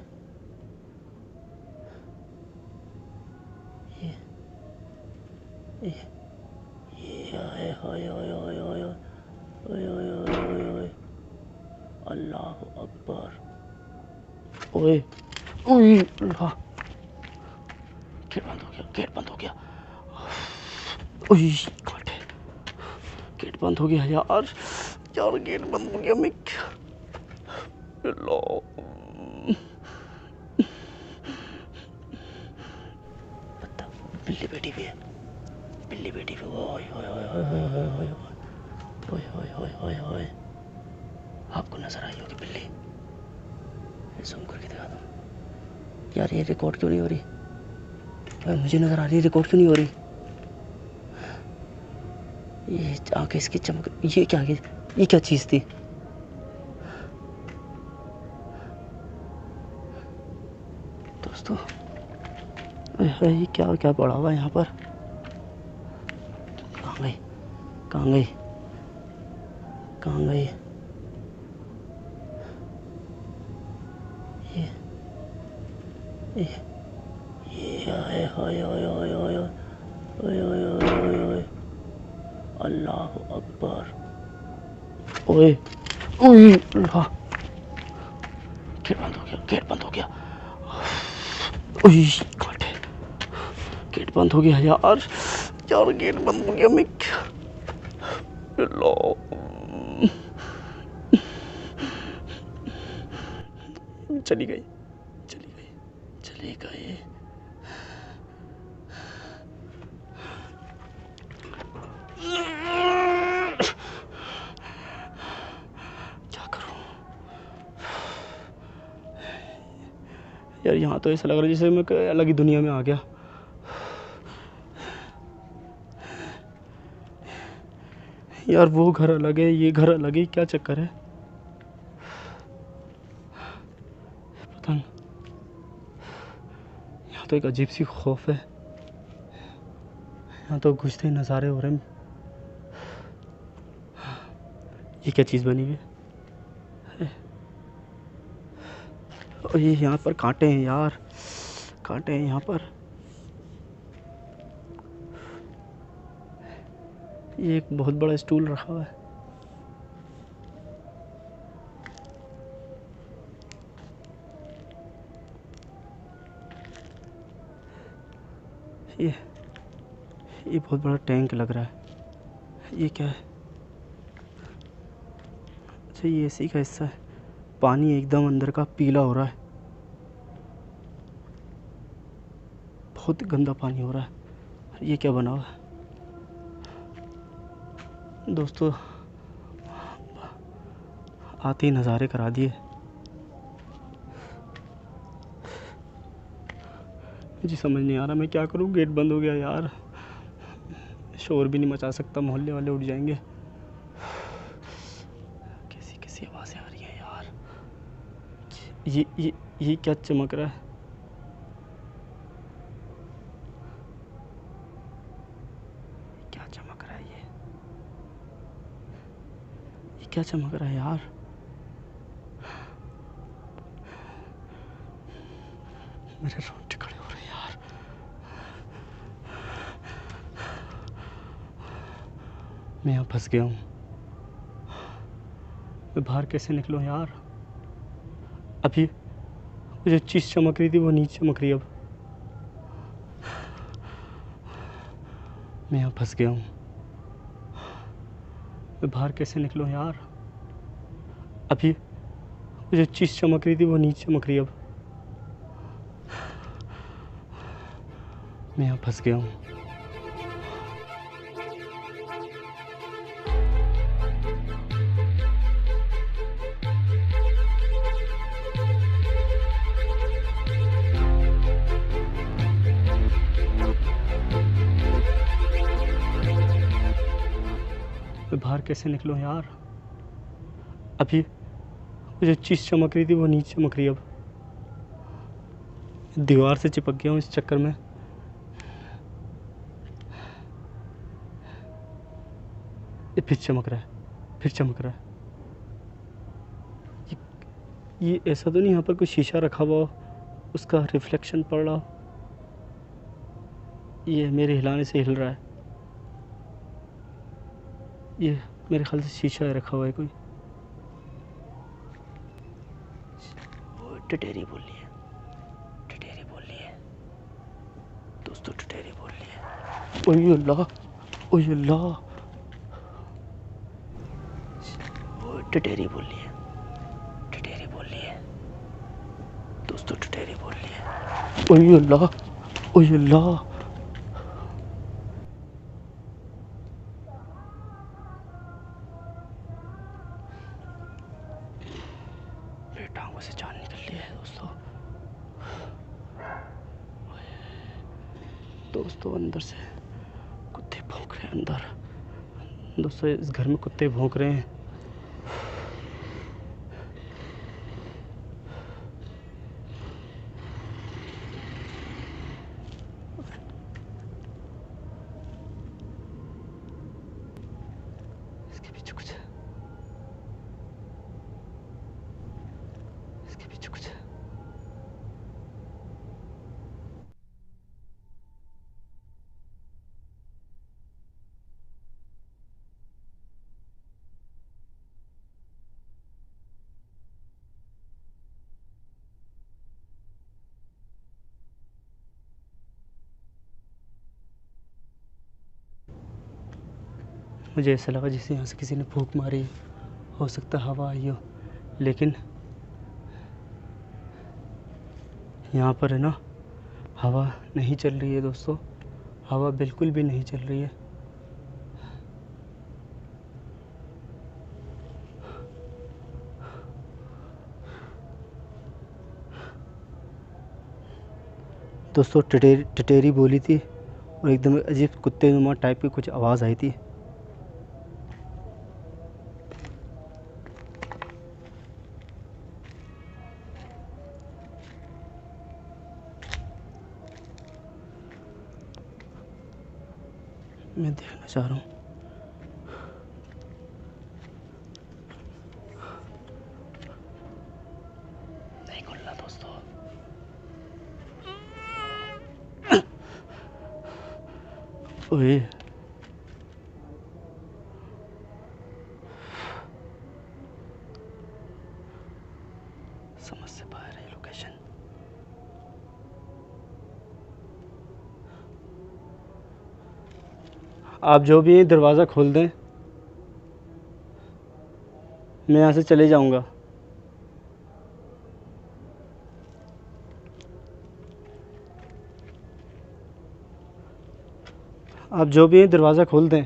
Speaker 1: ये आए हाय हाय हाय हाय हाय हाय हाय हाय। अल्लाह अकबर। ओए ओए अल्लाह। गेट बंद हो गया, गेट बंद हो गया। ओए काटे, गेट बंद हो गया यार। यार गेट बंद हो गया। मैं क्या, पता बिल्ली बैठी हुई है, बिल्ली बैठी हुई है। ओए ओए ओए ओए ओए ओए ओए ओए ओए ओए। आपको नजर आई होगी बिल्ली। ज़ूम करके दिखा दो यार। ये रिकॉर्ड क्यों नहीं हो रही? मुझे नजर आ रही है, रिकॉर्ड क्यों नहीं हो रही? ये आंखें इसकी चमक, ये क्या, ये क्या चीज़ थी? दोस्तों ये क्या क्या पड़ा हुआ है यहाँ पर? कहाँ गई, कहाँ गई, कहाँ गई? ये आए हाय हाय हाय हाय हाय हाय हाय हाय। अल्लाह अकबर। ओए ओए अल्लाह। गेट बंद हो गया, गेट बंद हो गया। ओए काटे, गेट बंद हो गया यार। यार गेट बंद हो गया। मैं क्या, चली गई, चली गई, चली गई। क्या करूं यार? यहाँ तो ऐसा लग रहा है जैसे मैं अलग ही दुनिया में आ गया। यार वो घर अलग है, ये घर अलग है, क्या चक्कर है? पता नहीं। यहाँ तो एक अजीब सी खौफ है। यहाँ तो घुसते ही नज़ारे हो रहे हैं। ये क्या चीज़ बनी हुई है? और ये यहाँ पर कांटे हैं यार, कांटे हैं यहाँ पर। ये एक बहुत बड़ा स्टूल रखा हुआ है। ये बहुत बड़ा टैंक लग रहा है। ये क्या है? अच्छा ये एसी का हिस्सा है। पानी एकदम अंदर का पीला हो रहा है, बहुत गंदा पानी हो रहा है। ये क्या बना हुआ है दोस्तों, आते ही नज़ारे करा दिए। मुझे समझ नहीं आ रहा मैं क्या करूं, गेट बंद हो गया यार, शोर भी नहीं मचा सकता, मोहल्ले वाले उठ जाएंगे। कैसी कैसी आवाज़ें आ रही हैं यार। ये क्या चमक रहा है? क्या चमक रहा है ये क्या चमक रहा है यार? मेरे रोंगटे खड़े हो रहे हैं यार। मैं यहाँ फंस गया हूँ, मैं बाहर कैसे निकलूँ यार? अभी जो चीज़ चमक रही थी वो नीचे चमक रही है। अब मैं यहाँ फंस गया हूँ, मैं बाहर कैसे निकलूँ यार? अभी जो चीज़ चमक रही थी वो नीचे चमक रही है। अब मैं यहाँ फंस गया हूँ। मैं बाहर कैसे निकलूँ यार? अभी जो चीज़ चमक रही थी वो नीचे चमक रही है। अब दीवार से चिपक गया हूँ इस चक्कर में। ये फिर चमक रहा है, फिर चमक रहा है। ये ऐसा तो नहीं यहाँ पर कोई शीशा रखा हुआ हो, उसका रिफ्लेक्शन पड़ रहा हो? ये मेरे हिलाने से हिल रहा है। ये मेरे ख्याल से शीशा रखा हुआ है कोई। टटेरी बोल रही है, टटेरी बोल रही है दोस्तों, टटेरी बोल रही है। ओए अल्लाह, ओए अल्लाह, टटेरी बोल रही है, टटेरी बोल रही है दोस्तों, टटेरी बोल रही है। ओए अल्लाह, ओए अल्लाह। मेरी टांगों से जान निकल रही है दोस्तों अंदर से कुत्ते भौंक रहे हैं अंदर। दोस्तों इस घर में कुत्ते भौंक रहे हैं। इसके पीछे कुछ है, इसके पीछे कुछ है। मुझे ऐसा लगा जैसे यहाँ से किसी ने फूंक मारी, हो सकता हवा आई हो, लेकिन यहाँ पर है ना, हवा नहीं चल रही है दोस्तों, हवा बिल्कुल भी नहीं चल रही है। दोस्तों टटेरी बोली थी और एकदम अजीब कुत्ते नुमा टाइप की कुछ आवाज़ आई थी। मैं देखना चाह रहा हूँ। नहीं खुल रहा दोस्तों। ओए समझ से बाहर है लोकेशन। आप जो भी दरवाज़ा खोल दें, मैं यहाँ से चले जाऊँगा। आप जो भी हैं दरवाज़ा खोल दें।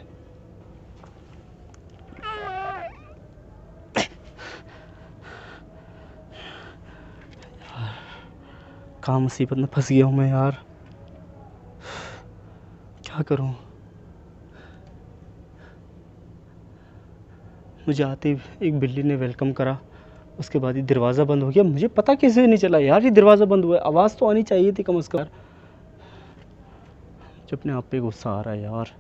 Speaker 1: कहाँ मुसीबत में फंस गया हूँ मैं यार, क्या करूँ। मुझे आते ही एक बिल्ली ने वेलकम करा, उसके बाद ही दरवाज़ा बंद हो गया। मुझे पता कैसे नहीं चला यार ये दरवाज़ा बंद हुआ है, आवाज़ तो आनी चाहिए थी कम से कम। मुझे अपने आप पे गुस्सा आ रहा है यार,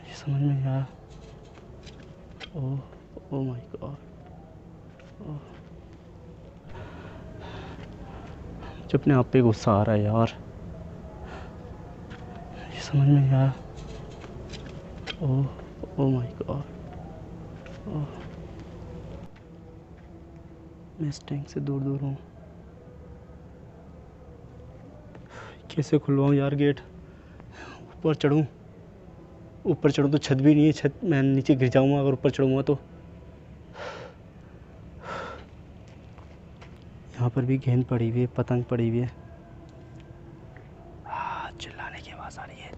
Speaker 1: ये समझ में नहीं आया। ओह ओह माय गॉड, मुझे अपने आप पे गुस्सा आ रहा है यार, ये समझ में नहीं आया। ओह ओह माय गॉड, मैं इस टैंक से दूर दूर हूँ। कैसे खुलवाऊँ यार गेट, ऊपर चढ़ूँ। ऊपर चढ़ूँ तो छत भी नहीं है, छत मैं नीचे गिर जाऊँगा अगर ऊपर चढ़ूँगा तो। यहाँ पर भी गेंद पड़ी हुई है, पतंग पड़ी हुई है। चिल्लाने की आवाज़ आ रही है।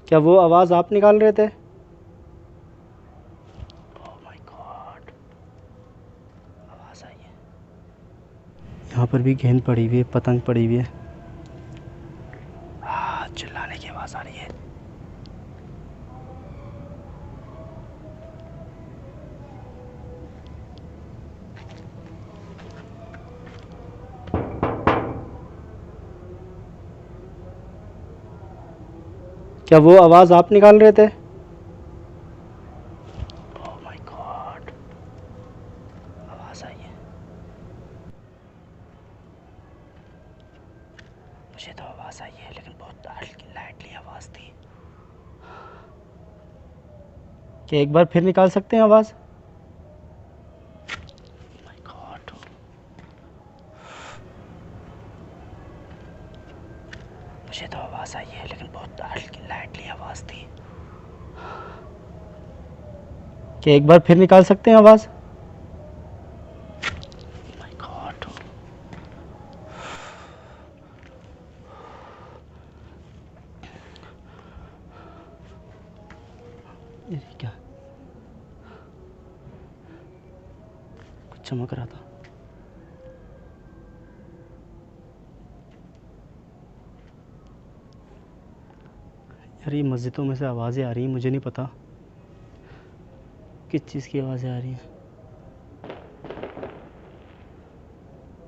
Speaker 1: क्या वो आवाज़ आप निकाल रहे थे? ओह माय गॉड, आवाज़ आई है। यहाँ पर भी गेंद पड़ी हुई है, पतंग पड़ी हुई है। चिल्लाने की आवाज़ आ रही है। क्या वो आवाज़ आप निकाल रहे थे? ओह माय गॉड, आवाज़ आई है। मुझे तो आवाज़ आई है लेकिन बहुत हल्की लाइटली आवाज़ थी। क्या एक बार फिर निकाल सकते हैं आवाज़? माय गॉड, मुझे तो आवाज़ आई है लेकिन बहुत हल्की लाइटली आवाज़ थी। क्या एक बार फिर निकाल सकते हैं आवाज़? माय गॉड, ये क्या कुछ चमक रहा था। यार ये मस्जिदों में से आवाज़ें आ रही हैं, मुझे नहीं पता किस चीज़ की आवाज़ें आ रही हैं।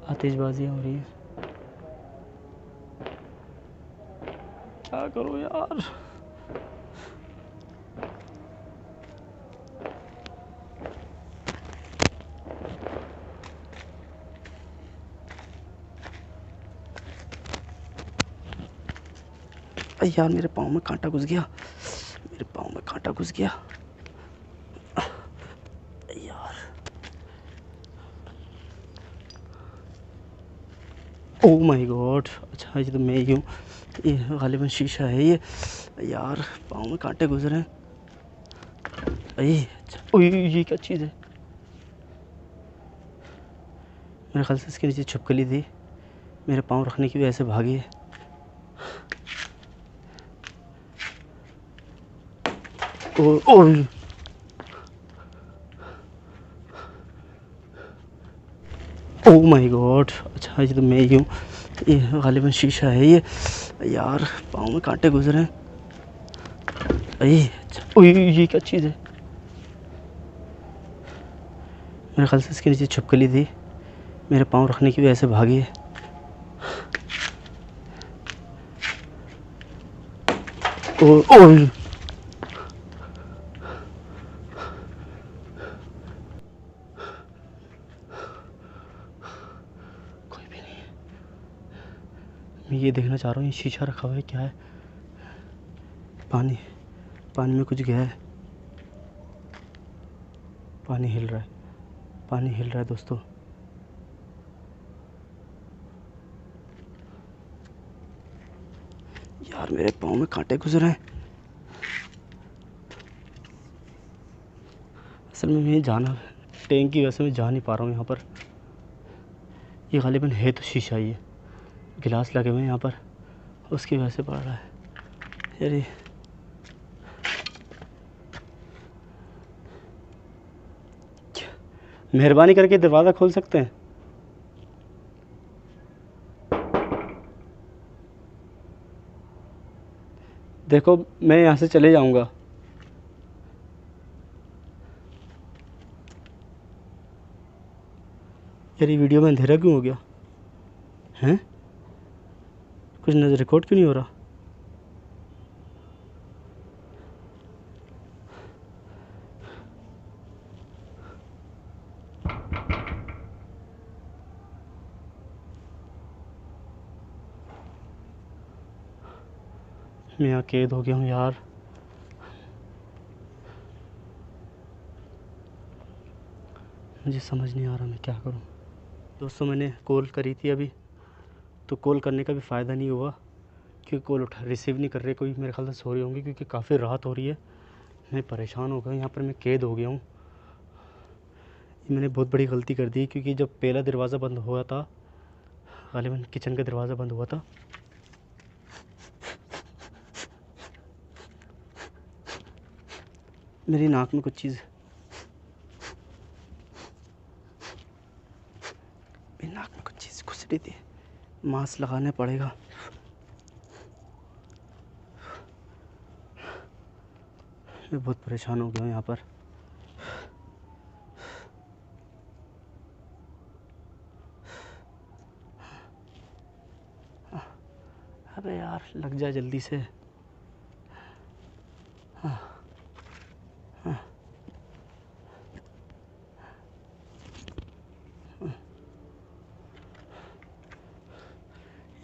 Speaker 1: आतिशबाजियाँ हो रही हैं। क्या करूँ यार। यार मेरे पाँव में कांटा घुस गया, मेरे पाँव में कांटा घुस गया यार। ओह माय गॉड, अच्छा ये तो मैं ही हूँ, ये गालिबन शीशा है ये। यार पाँव में कांटे घुस रहे हैं। अरे अच्छा, ओह ये क्या चीज़ है। मेरे ख्याल से इसके नीचे छिपकली थी, मेरे पाँव रखने की वजह से भागी है। ओह ओह माय गॉड, अच्छा ये तो मैं ही हूँ, ये गालिबन शीशा है ये। यार पाँव में कांटे घुस रहे हैं। अरे अच्छा, ओह ये क्या चीज़ है। मेरे ख्याल से इसके नीचे छिपकली थी, मेरे पाँव रखने की वजह से भागी है। ओह कोई भी नहीं है। मैं ये देखना चाह रहा हूँ ये शीशा रखा हुआ है क्या है। पानी, पानी में कुछ गया है। पानी हिल रहा है, पानी हिल रहा है दोस्तों। यार मेरे पाँव में कांटे घुस रहे हैं। असल में मैं जाना टैंक की वजह से मैं जा नहीं पा रहा हूँ यहाँ पर। ये गालिबन है तो शीशा ही है, गिलास लगे हुए हैं यहाँ पर, उसकी वजह से पड़ रहा है यार। ये मेहरबानी करके दरवाज़ा खोल सकते हैं? देखो मैं यहाँ से चले जाऊँगा। यार ये वीडियो में अंधेरा क्यों हो गया हैं? कुछ नज़र रिकॉर्ड क्यों नहीं हो रहा? मैं यहाँ कैद हो गया हूँ यार। मुझे समझ नहीं आ रहा मैं क्या करूँ। दोस्तों मैंने कॉल करी थी अभी, तो कॉल करने का भी फ़ायदा नहीं हुआ क्योंकि कॉल रिसीव नहीं कर रहे कोई। मेरे ख्याल से सो रही होंगी क्योंकि काफ़ी रात हो रही है। मैं परेशान हो गया, यहाँ पर मैं कैद हो गया हूँ। मैंने बहुत बड़ी गलती कर दी क्योंकि जब पहला दरवाज़ा बंद हुआ था, गालिबन किचन का दरवाज़ा बंद हुआ था, मेरी नाक में कुछ चीज़, मेरी नाक में कुछ चीज़ घुस रही थी। मास्क लगाना पड़ेगा। मैं बहुत परेशान हो गया हूँ यहाँ पर। अबे यार लग जा जल्दी से।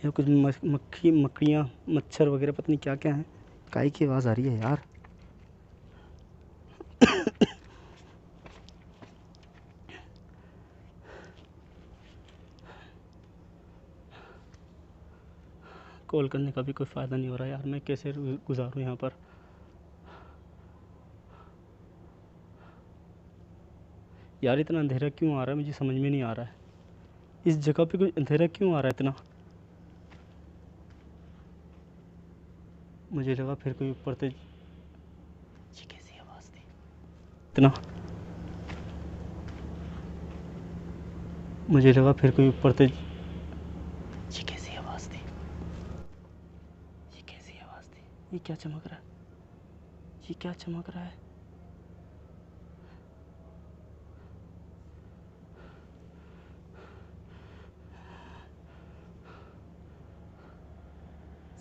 Speaker 1: ये कुछ मक्खी मकड़ियाँ मच्छर वगैरह पता नहीं क्या क्या हैं। काई की आवाज़ आ रही है यार। कॉल करने का भी कोई फ़ायदा नहीं हो रहा यार। मैं कैसे गुजारूँ यहाँ पर? यार इतना अंधेरा क्यों आ रहा है, मुझे समझ में नहीं आ रहा है। इस जगह पे कोई अंधेरा क्यों आ रहा है इतना? मुझे लगा फिर कोई ऊपर से, ये कैसी आवाज़ थी इतना? मुझे लगा फिर कोई ऊपर से, ये कैसी आवाज़ थी? ये कैसी आवाज़ थी? ये क्या चमक रहा है? ये क्या चमक रहा है?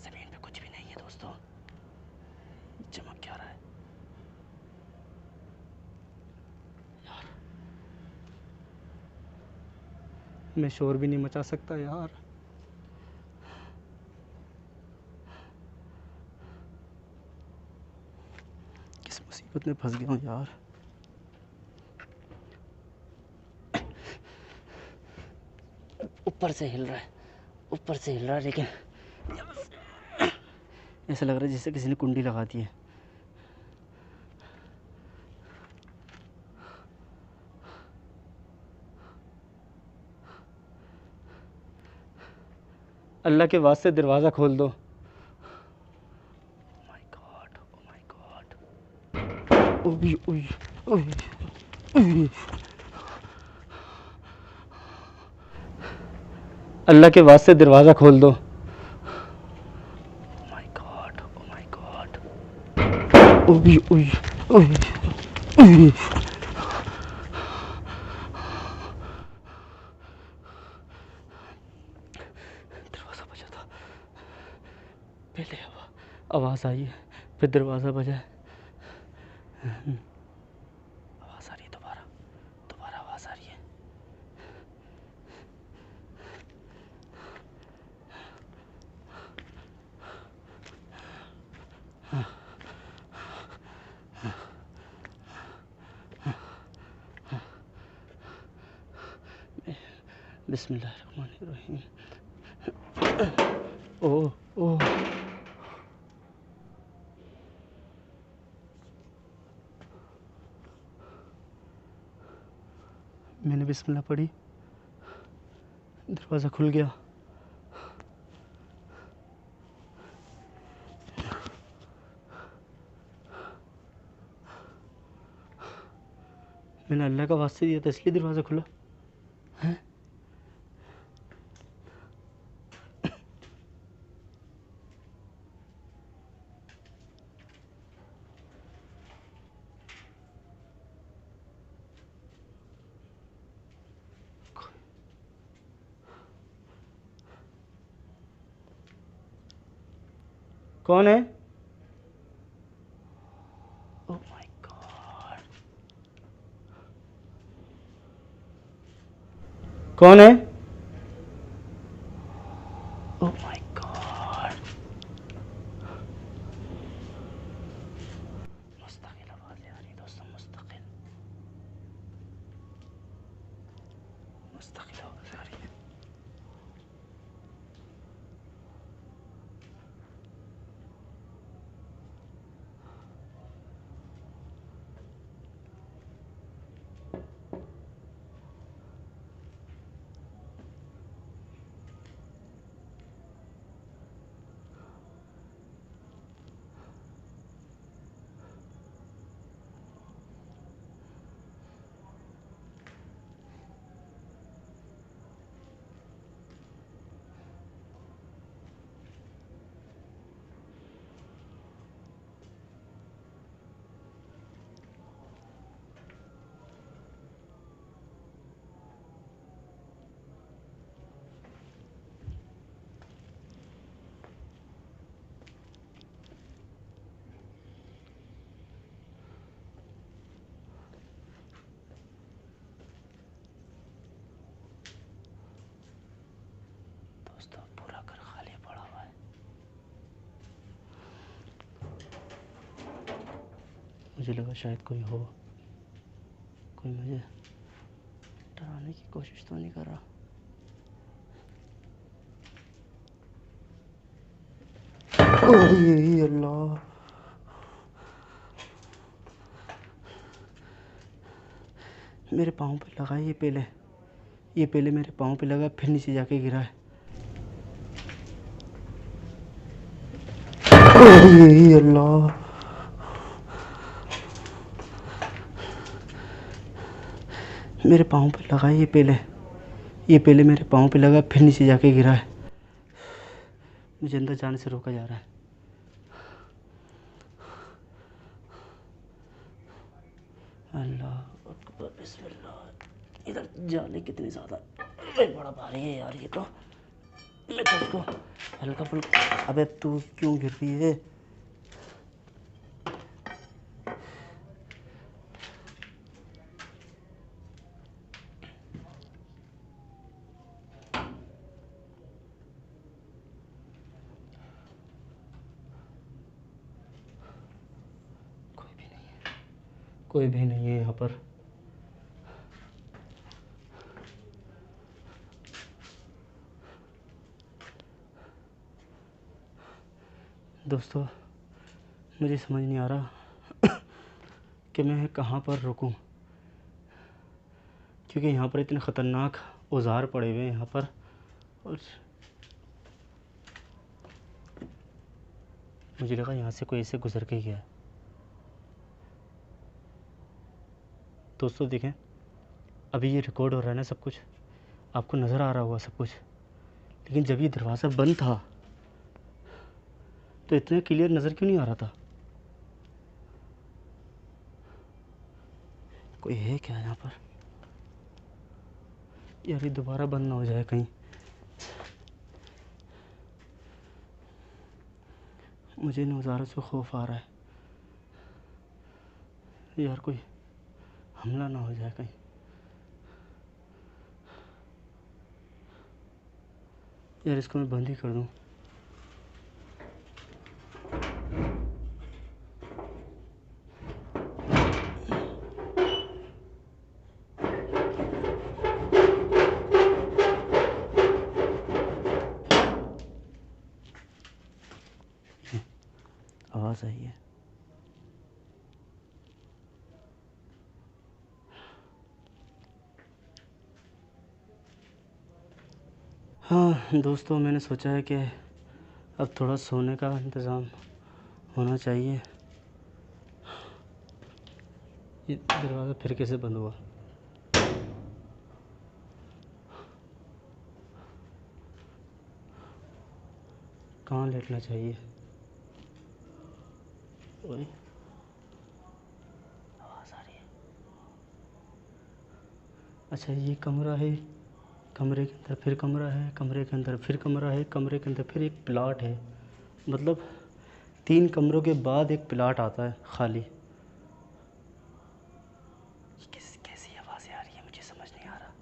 Speaker 1: ज़मीन पे कुछ भी नहीं है दोस्तों। चमक क्या रहा है यार? मैं शोर भी नहीं मचा सकता यार। किस मुसीबत में फंस गया हूँ यार। ऊपर से हिल रहा है, ऊपर से हिल रहा है, लेकिन ऐसा लग रहा है जैसे किसी ने कुंडी लगा दी है। अल्लाह के वास्ते दरवाज़ा खोल दो। My God, oh my God, ओए ओए ओए, अल्लाह के वास्ते दरवाज़ा खोल दो। My God, oh my God, ओए ओए ओए ओए। दरवाज़ा बजा था पहले, आवाज़ आई है, फिर दरवाज़ा बजा है। आवाज़ आ रही है, दोबारा दोबारा आवाज़ आ रही है। बिस्मिल्लाहिर्रहमानिर्रहीम। ओह ओह मैंने बिस्मिल्लाह पढ़ी, दरवाज़ा खुल गया। मैंने अल्लाह का वास्ते दिया था इसलिए दरवाज़ा खुला है। कौन है? ओह माय गॉड, कौन है? ओह माय गॉड, मुस्तकिल आवाज़ें आ रही दोस्तों, मुस्तकिल मुस्तकिल आवाज़ें आ रही है। दोस्तों पूरा घर खाली पड़ा हुआ है। मुझे लगा शायद कोई हो, कोई मुझे डराने की कोशिश तो नहीं कर रहा। ओह अल्लाह, मेरे पाँव पे लगा है ये पहले मेरे पाँव पे लगा, फिर नीचे जाके गिरा है। ओह अल्लाह, मेरे पाँव पे लगा है ये पहले मेरे पाँव पे लगा, फिर नीचे जाके गिरा है। मुझे अंदर जाने से रोका जा रहा है। अल्लाह अकबर, बिस्मिल्लाह। इधर जाले कितने ज़्यादा, बड़ा भारी है यार ये तो। मैं तो उसको हल्का फुल्का। अबे तू क्यों गिर रही है? कोई भी नहीं है यहाँ पर। दोस्तों मुझे समझ नहीं आ रहा कि मैं कहाँ पर रुकूं, क्योंकि यहाँ पर इतने ख़तरनाक औज़ार पड़े हुए हैं यहाँ पर। और मुझे लगा यहाँ से कोई ऐसे गुज़र के गया है। दोस्तों देखें, अभी ये रिकॉर्ड हो रहा है ना, सब कुछ आपको नज़र आ रहा होगा सब कुछ, लेकिन जब ये दरवाज़ा बंद था तो इतना क्लियर नज़र क्यों नहीं आ रहा था? कोई है क्या यहाँ पर? यार ये दोबारा बंद ना हो जाए कहीं। मुझे नज़ारों से खौफ आ रहा है यार, कोई हमला ना हो जाए कहीं। यार इसको मैं बंद ही कर दूँ। आवाज़ आई है। हाँ दोस्तों, मैंने सोचा है कि अब थोड़ा सोने का इंतज़ाम होना चाहिए। ये दरवाज़ा फिर कैसे बंद हुआ? कहाँ लेटना चाहिए? ओए, आवाज़ आ रही है। अच्छा, ये कमरा है, कमरे के अंदर फिर कमरा है, कमरे के अंदर फिर कमरा है, कमरे के अंदर फिर एक प्लाट है। मतलब 3 कमरों के बाद एक प्लाट आता है खाली। ये कैसी आवाज़ें आ रही है, मुझे समझ नहीं आ रहा।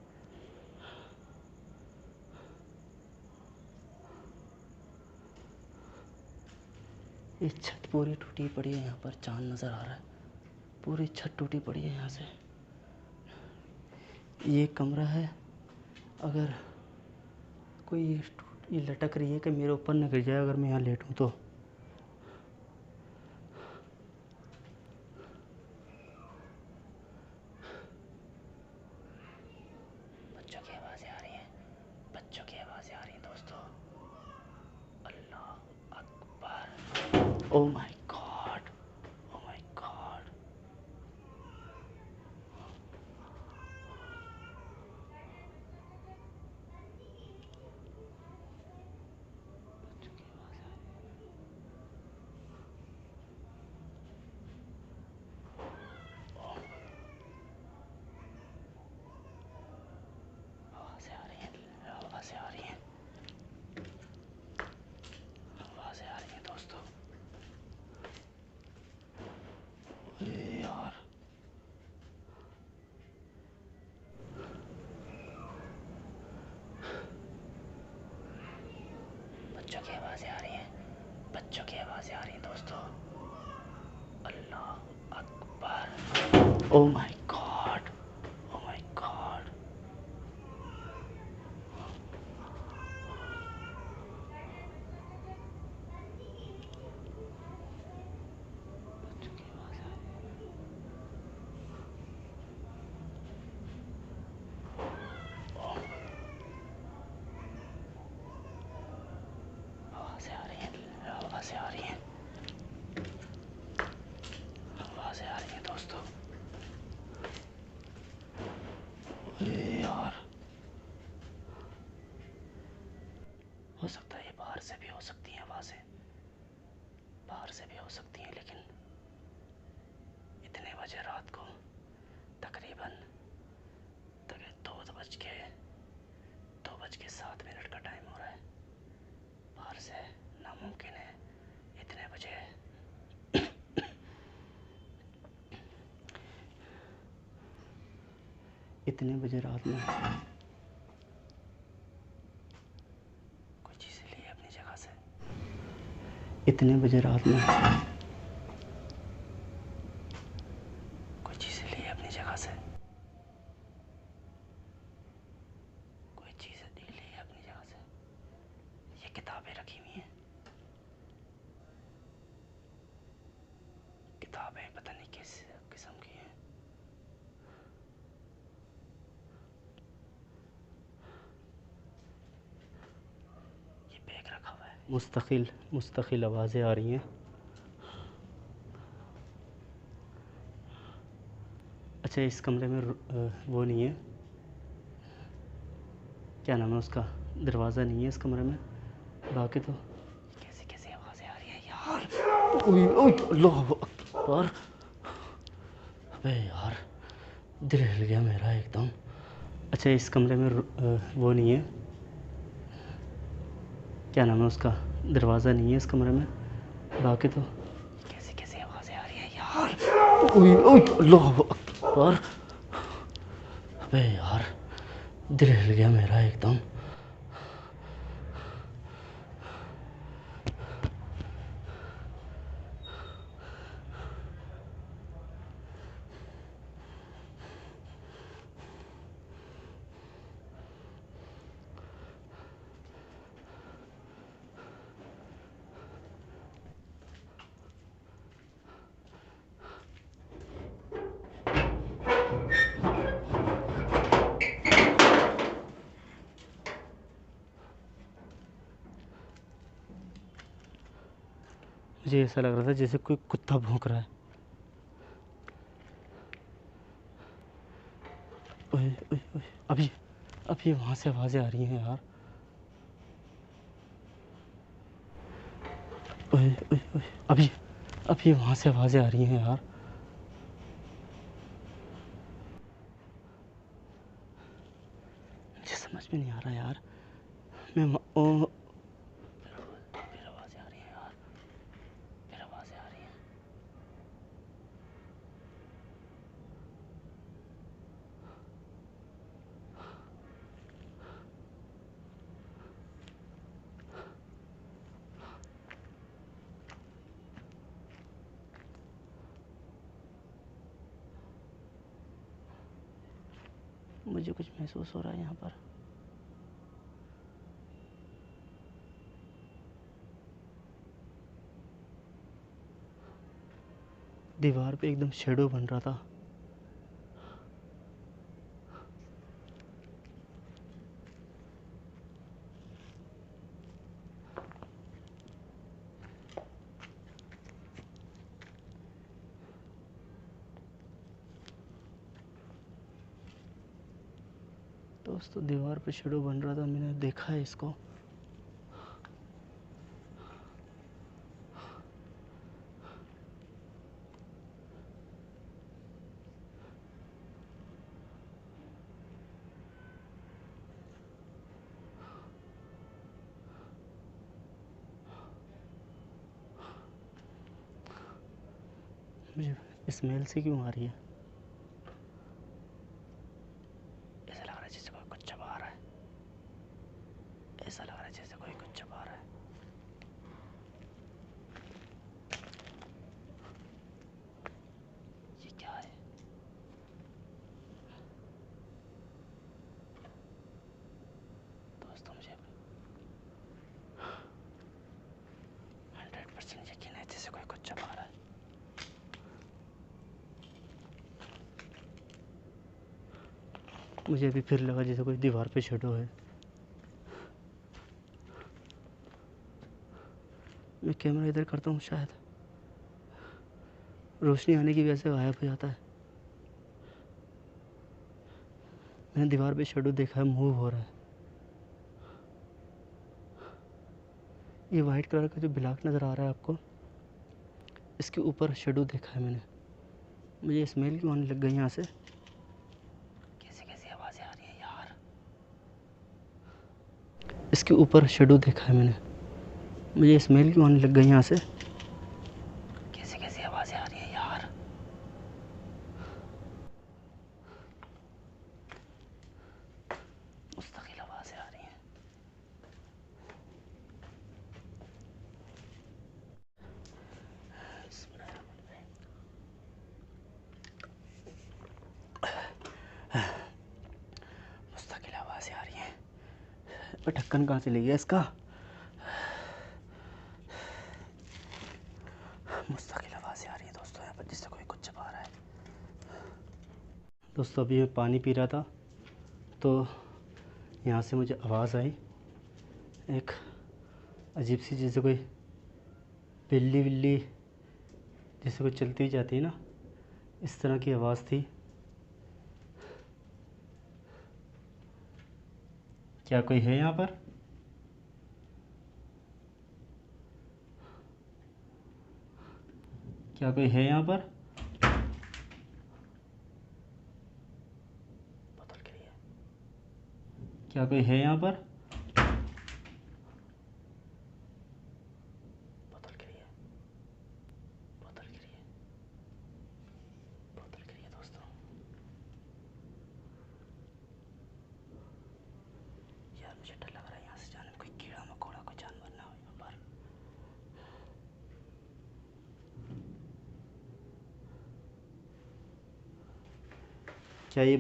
Speaker 1: ये छत पूरी टूटी पड़ी है, यहाँ पर चांद नज़र आ रहा है। पूरी छत टूटी पड़ी है यहाँ से। ये कमरा है। अगर कोई ये लटक रही है कि मेरे ऊपर न गिर जाए अगर मैं यहाँ लेटूँ तो। बच्चों की आवाज़ें आ रही हैं, बच्चों की आवाज़ें आ रही हैं दोस्तों। अल्लाह अकबर। Oh my God, oh my God. आवाज़ें आ रही हैं, आवाज़ें आ रही हैं, आवाज़ें आ रही हैं दोस्तों। अरे यार, बच्चों की आवाज़ें आ रही हैं, बच्चों की आवाज़ें आ रही हैं दोस्तों। अल्लाह अकबर। Oh my God, oh my God. बच्चों की आवाज़ें आ रही हैं। आवाज़ें आ रही हैं, आवाज़ें आ रही हैं, आवाज़ें आ रही हैं दोस्तों। अरे यार, हो सकता है ये बाहर से भी हो सकती हैं आवाज़ें, बाहर से भी हो सकती हैं, लेकिन इतने बजे रात को तकरीबन 2:07 का टाइम हो रहा है। बाहर से नामुमकिन है इतने बजे। इतने बजे रात में कोई चीज़ें ली है अपनी जगह से। इतने बजे रात में कोई चीज़ें ली है अपनी जगह से, कोई चीज़ें ली है अपनी जगह से। ये किताबें रखी हुई हैं, किताबें पता नहीं किस किस्म की हैं। ये बैग रखा हुआ है। मुस्तकिल आवाज़ें आ रही हैं। अच्छा, इस कमरे में वो नहीं है, क्या नाम है उसका, दरवाज़ा नहीं है इस कमरे में। बाकी तो कैसी कैसी आवाज़ें आ रही हैं यार। ओए ओए, अल्लाह अकबर। अबे यार, दिल हिल गया मेरा एकदम। अच्छा, इस कमरे में वो नहीं है, क्या नाम है उसका, दरवाज़ा नहीं है इस कमरे में। बाकी तो कैसी कैसी आवाज़ें आ रही हैं यार। ओए ओए, अल्लाह अकबर। अबे यार, दिल हिल गया मेरा एकदम। मुझे ऐसा लग रहा था जैसे कोई कुत्ता भौंक रहा है। ओए ओए ओए, अभी अभी वहाँ से आवाज़ें आ रही हैं यार। ओए ओए ओए, अभी अभी वहाँ से आवाज़ें आ रही हैं यार। मुझे समझ में नहीं आ रहा यार। मैं फिर आवाज़ें आ रही हैं यार, फिर आवाज़ें आ रही हैं। मुझे कुछ महसूस हो रहा है यहाँ पर। दीवार पे एकदम शेडो बन रहा था। दोस्तों दीवार पे शेडो बन रहा था, मैंने देखा है इसको। मुझे स्मेल से क्यों आ रही है? ऐसा लग रहा है जैसे कोई कुछ चबा रहा है। ऐसा लग रहा है जैसे कोई कुछ चबा रहा है। ये क्या है? दोस्तों मुझे 100% यकीन है जैसे कोई कुछ चबा रहा है। मुझे अभी फिर लगा जैसे कोई दीवार पे शेडो है। मैं कैमरा इधर करता हूँ, शायद रोशनी आने की वजह से गायब हो जाता है। मैंने दीवार पे शेडो देखा है, मूव हो रहा है। ये वाइट कलर का जो ब्लॉक नज़र आ रहा है आपको, इसके ऊपर शेडो देखा है मैंने। मुझे स्मेल क्यों आने लग गई यहाँ से? कैसी कैसी आवाज़ें आ रही हैं यार। इसके ऊपर शेडो देखा है मैंने। मुझे स्मेल क्यों आने लग गई यहाँ से? कैसी कैसी आवाज़ें आ रही हैं यार। मुस्तकिल आवाज़ें आ रही हैं। मुस्तकिल आवाज़ें आ रही हैं। पर ढक्कन कहाँ से ले गया इसका? मुस्तकिल आवाज़ें आ रही है दोस्तों यहाँ पर, जिससे कोई कुछ चबा रहा है। दोस्तों अभी मैं पानी पी रहा था तो यहाँ से मुझे आवाज़ आई, एक अजीब सी, जैसे कोई बिल्ली बिल्ली जैसे कोई चलती हुई जाती है ना, इस तरह की आवाज़ थी। क्या कोई है यहाँ पर? क्या कोई है यहाँ पर? बोतल गिरी है। क्या कोई है यहाँ पर? बोतल गिरी है। बोतल गिरी है। बोतल गिरी है दोस्तों। यार मुझे डर लग रहा है यहाँ से जाने में, कोई कीड़ा मकोड़ा कोई जानवर ना हो यहाँ पर। क्या ये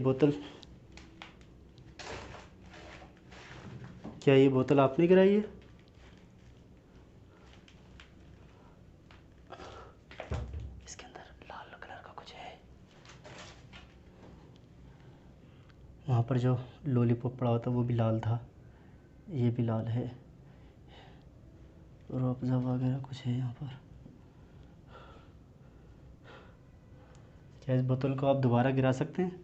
Speaker 1: बोतल आपने गिराई है? इसके अंदर लाल कलर का कुछ है। वहाँ पर जो लॉलीपॉप पड़ा हुआ था वो भी लाल था, ये भी लाल है, और अफ़ज़ा वगैरह कुछ है यहाँ पर। क्या इस बोतल को आप दोबारा गिरा सकते हैं?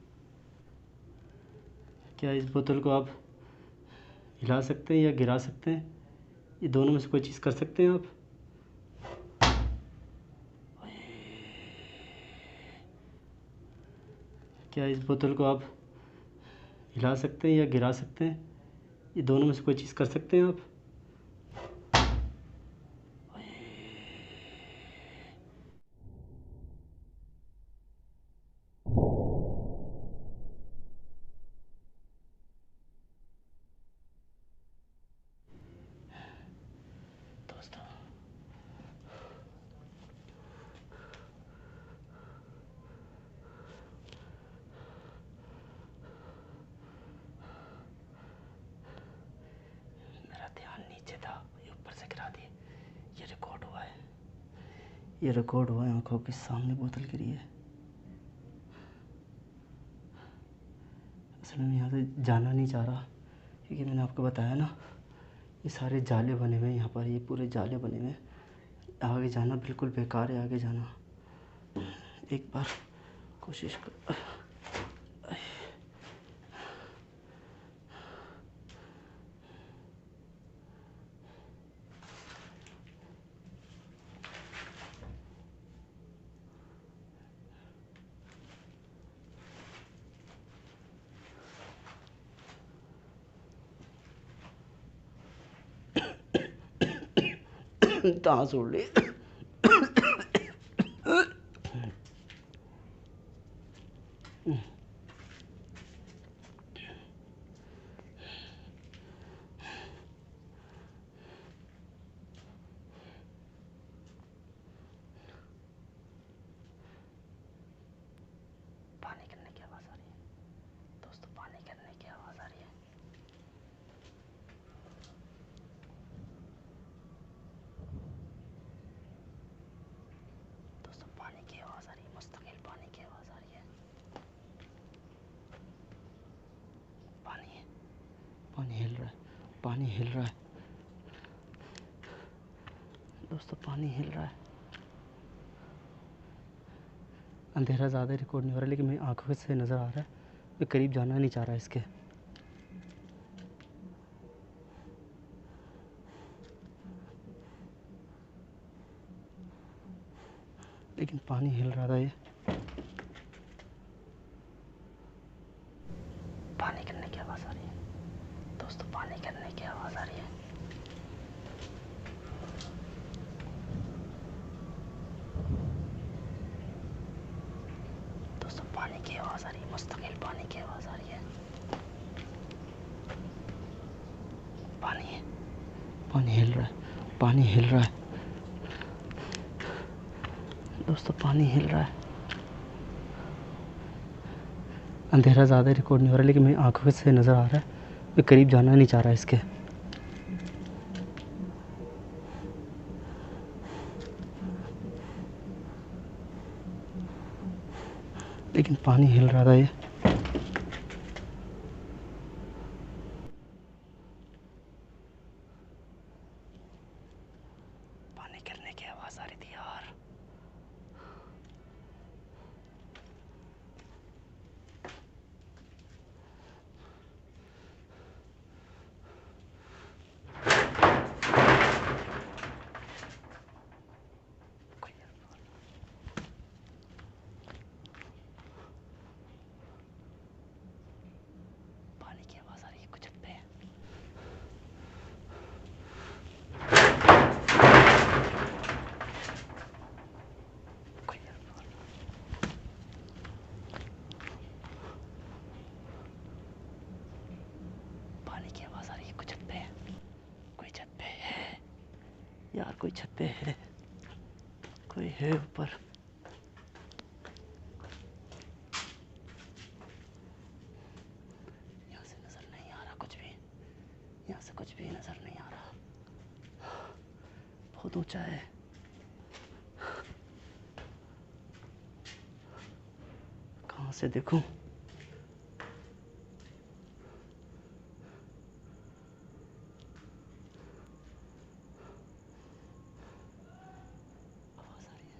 Speaker 1: क्या इस बोतल को आप हिला सकते हैं या गिरा सकते हैं? ये दोनों में से कोई चीज़ कर सकते हैं आप? क्या इस बोतल को आप हिला सकते हैं या गिरा सकते हैं? ये दोनों में से कोई चीज़ कर सकते हैं आप? दोस्तों, मेरा ध्यान नीचे था, ये ऊपर से गिरा दिए। ये रिकॉर्ड हुआ है, ये रिकॉर्ड हुआ है। आंखों के सामने बोतल गिरी है। असल में यहाँ से जाना नहीं चाह रहा, क्योंकि मैंने आपको बताया ना, ये सारे जाले बने हुए हैं यहाँ पर, ये पूरे जाले बने हुए हैं। आगे जाना बिल्कुल बेकार है, आगे जाना। एक बार कोशिश कर। कहाँ छोड़ ली? पानी गिरने की आवाज़ आ रही है दोस्तों, पानी गिरने की आवाज़ आ रही है। दोस्तों, पानी की आवाज़ आ रही है, मुस्तकिल पानी की आवाज़ आ रही है। पानी पानी हिल रहा है, पानी हिल रहा है दोस्तों, पानी हिल रहा है। अंधेरा ज़्यादा रिकॉर्ड नहीं हो रहा, लेकिन मेरी आंखों से नज़र आ रहा है। मैं करीब जाना नहीं चाह रहा इसके, लेकिन पानी हिल रहा था। ये पानी गिरने की आवाज़ आ रही है दोस्तों, पानी गिरने की आवाज़ आ रही है। दोस्तों, पानी की आवाज़ आ रही है, मुस्तकिल पानी की आवाज़ आ रही है। पानी पानी हिल रहा है, पानी हिल रहा है दोस्तों, पानी हिल रहा है। अंधेरा ज़्यादा रिकॉर्ड नहीं हो रहा, लेकिन मेरी आंखों से नज़र आ रहा है। मैं करीब जाना नहीं चाह रहा इसके, लेकिन पानी हिल रहा था। ये पानी गिरने की आवाज़ आ रही थी यार। पानी की आवाज़ आ रही है, कुछ छत पे है। पानी की आवाज़ आ रही है, कुछ छत पे है, कोई छत पे है यार, कोई छत पे है, कोई है ऊपर। यहाँ से नज़र नहीं आ रहा कुछ भी, यहाँ से कुछ भी नज़र नहीं आ रहा, बहुत ऊंचा है। कहाँ से देखूं? आवाज़ आ रही है,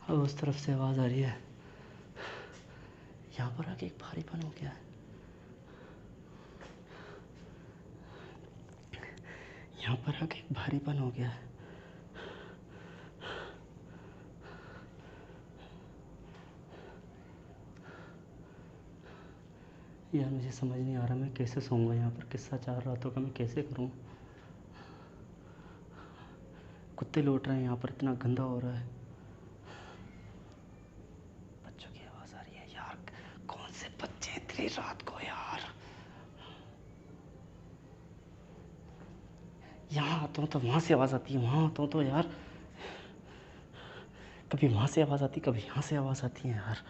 Speaker 1: अब उस तरफ से आवाज़ आ रही है। यहाँ पर आके एक भारीपन हो गया है। यहाँ पर आके एक भारीपन हो गया है। यार मुझे समझ नहीं आ रहा मैं कैसे सोऊंगा यहाँ पर। किस्सा 4 रातों का मैं कैसे करूँ। कुत्ते लौट रहे हैं यहाँ पर, इतना गंदा हो रहा है। बच्चों की आवाज़ आ रही है यार। कौन से बच्चे इतनी रात को यार। यहाँ आता हूँ तो वहाँ से आवाज़ आती है, वहाँ आता हूँ तो यार कभी वहाँ से आवाज़ आती, कभी यहाँ से आवाज़ आती है यार।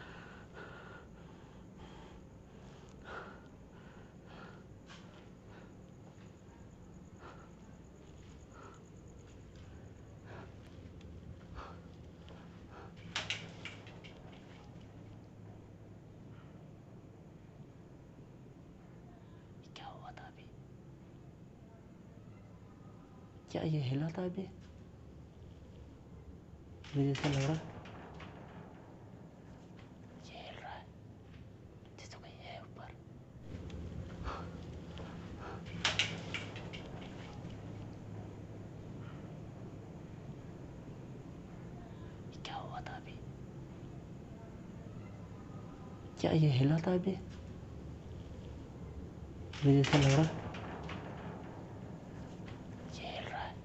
Speaker 1: क्या हुआ था अभी? क्या ये हिला था अभी? मुझे ऐसा लग रहा है ये हिल रहा है जैसे कोई है ऊपर। क्या हुआ था अभी? क्या ये हिला था अभी? मुझे ऐसा लग रहा है ये हिल रहा है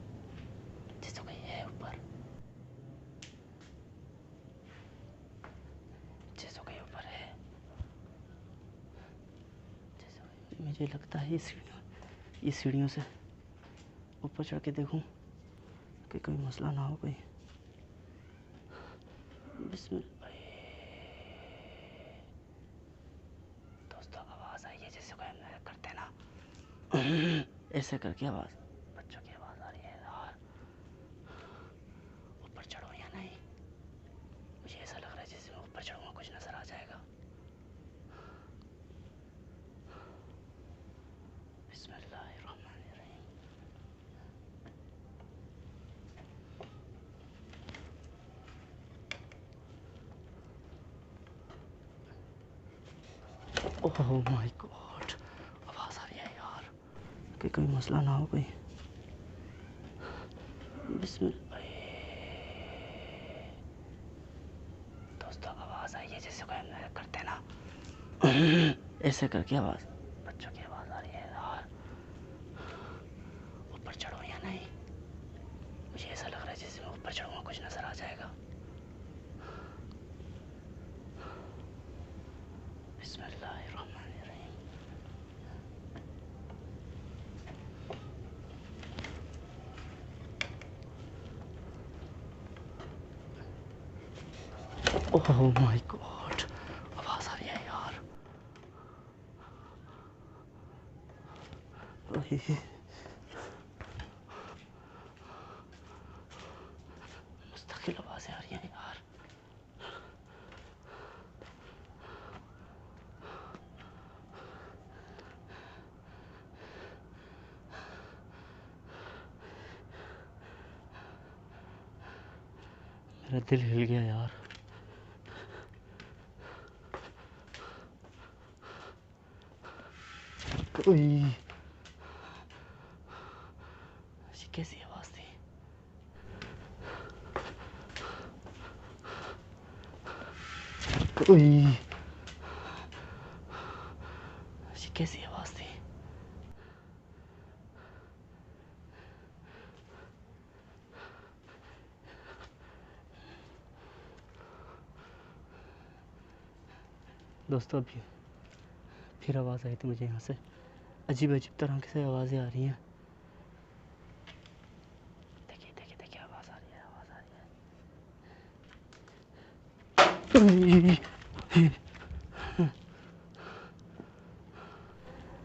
Speaker 1: जैसे कोई है ऊपर, जैसे कोई ऊपर है। जैसे मुझे लगता है ये सीढ़ियों से ऊपर चढ़ के देखूं कि कोई मसला ना हो कोई। बिस्मिल्लाह। दोस्तों आवाज़ आई है जैसे कोई हम करते ना ऐसे करके आवाज़। बच्चों की आवाज़ आ रही है यार। ऊपर चढ़ो या नहीं? मुझे ऐसा लग रहा है जैसे मैं ऊपर चढ़ूंगा कुछ नज़र आ जाएगा। बिस्मिल्लाहिर्रहमानिर्रहीम। ओह माय गॉड, आवाज़ आ रही है यार कि कोई मसला ना हो कोई। बिस्मिल्लाह। दोस्तों आवाज़ आई है जैसे कोई हम करते ना ऐसे करके आवाज़। बच्चों की आवाज़ आ रही है यार। ऊपर चढ़ो या नहीं? मुझे ऐसा लग रहा है जैसे मैं ऊपर चढ़ूंगा कुछ नज़र आ जाएगा। बिस्मिल्लाहिर्रहमानिर्रहीम। ओह माय गॉड, आवाज़ आ रही है यार। मुस्तकिल आवाज़ें आ रही हैं यार। मेरा दिल हिल गया यार। ये कैसी आवाज़ थी? ये कैसी आवाज़ थी? दोस्तों अभी फिर आवाज़ आई थी मुझे यहाँ से। अजीब अजीब तरह से आवाज़ें आ रही हैं। देखिए देखिए देखिए आवाज़ आ रही है, आवाज़ आ रही है।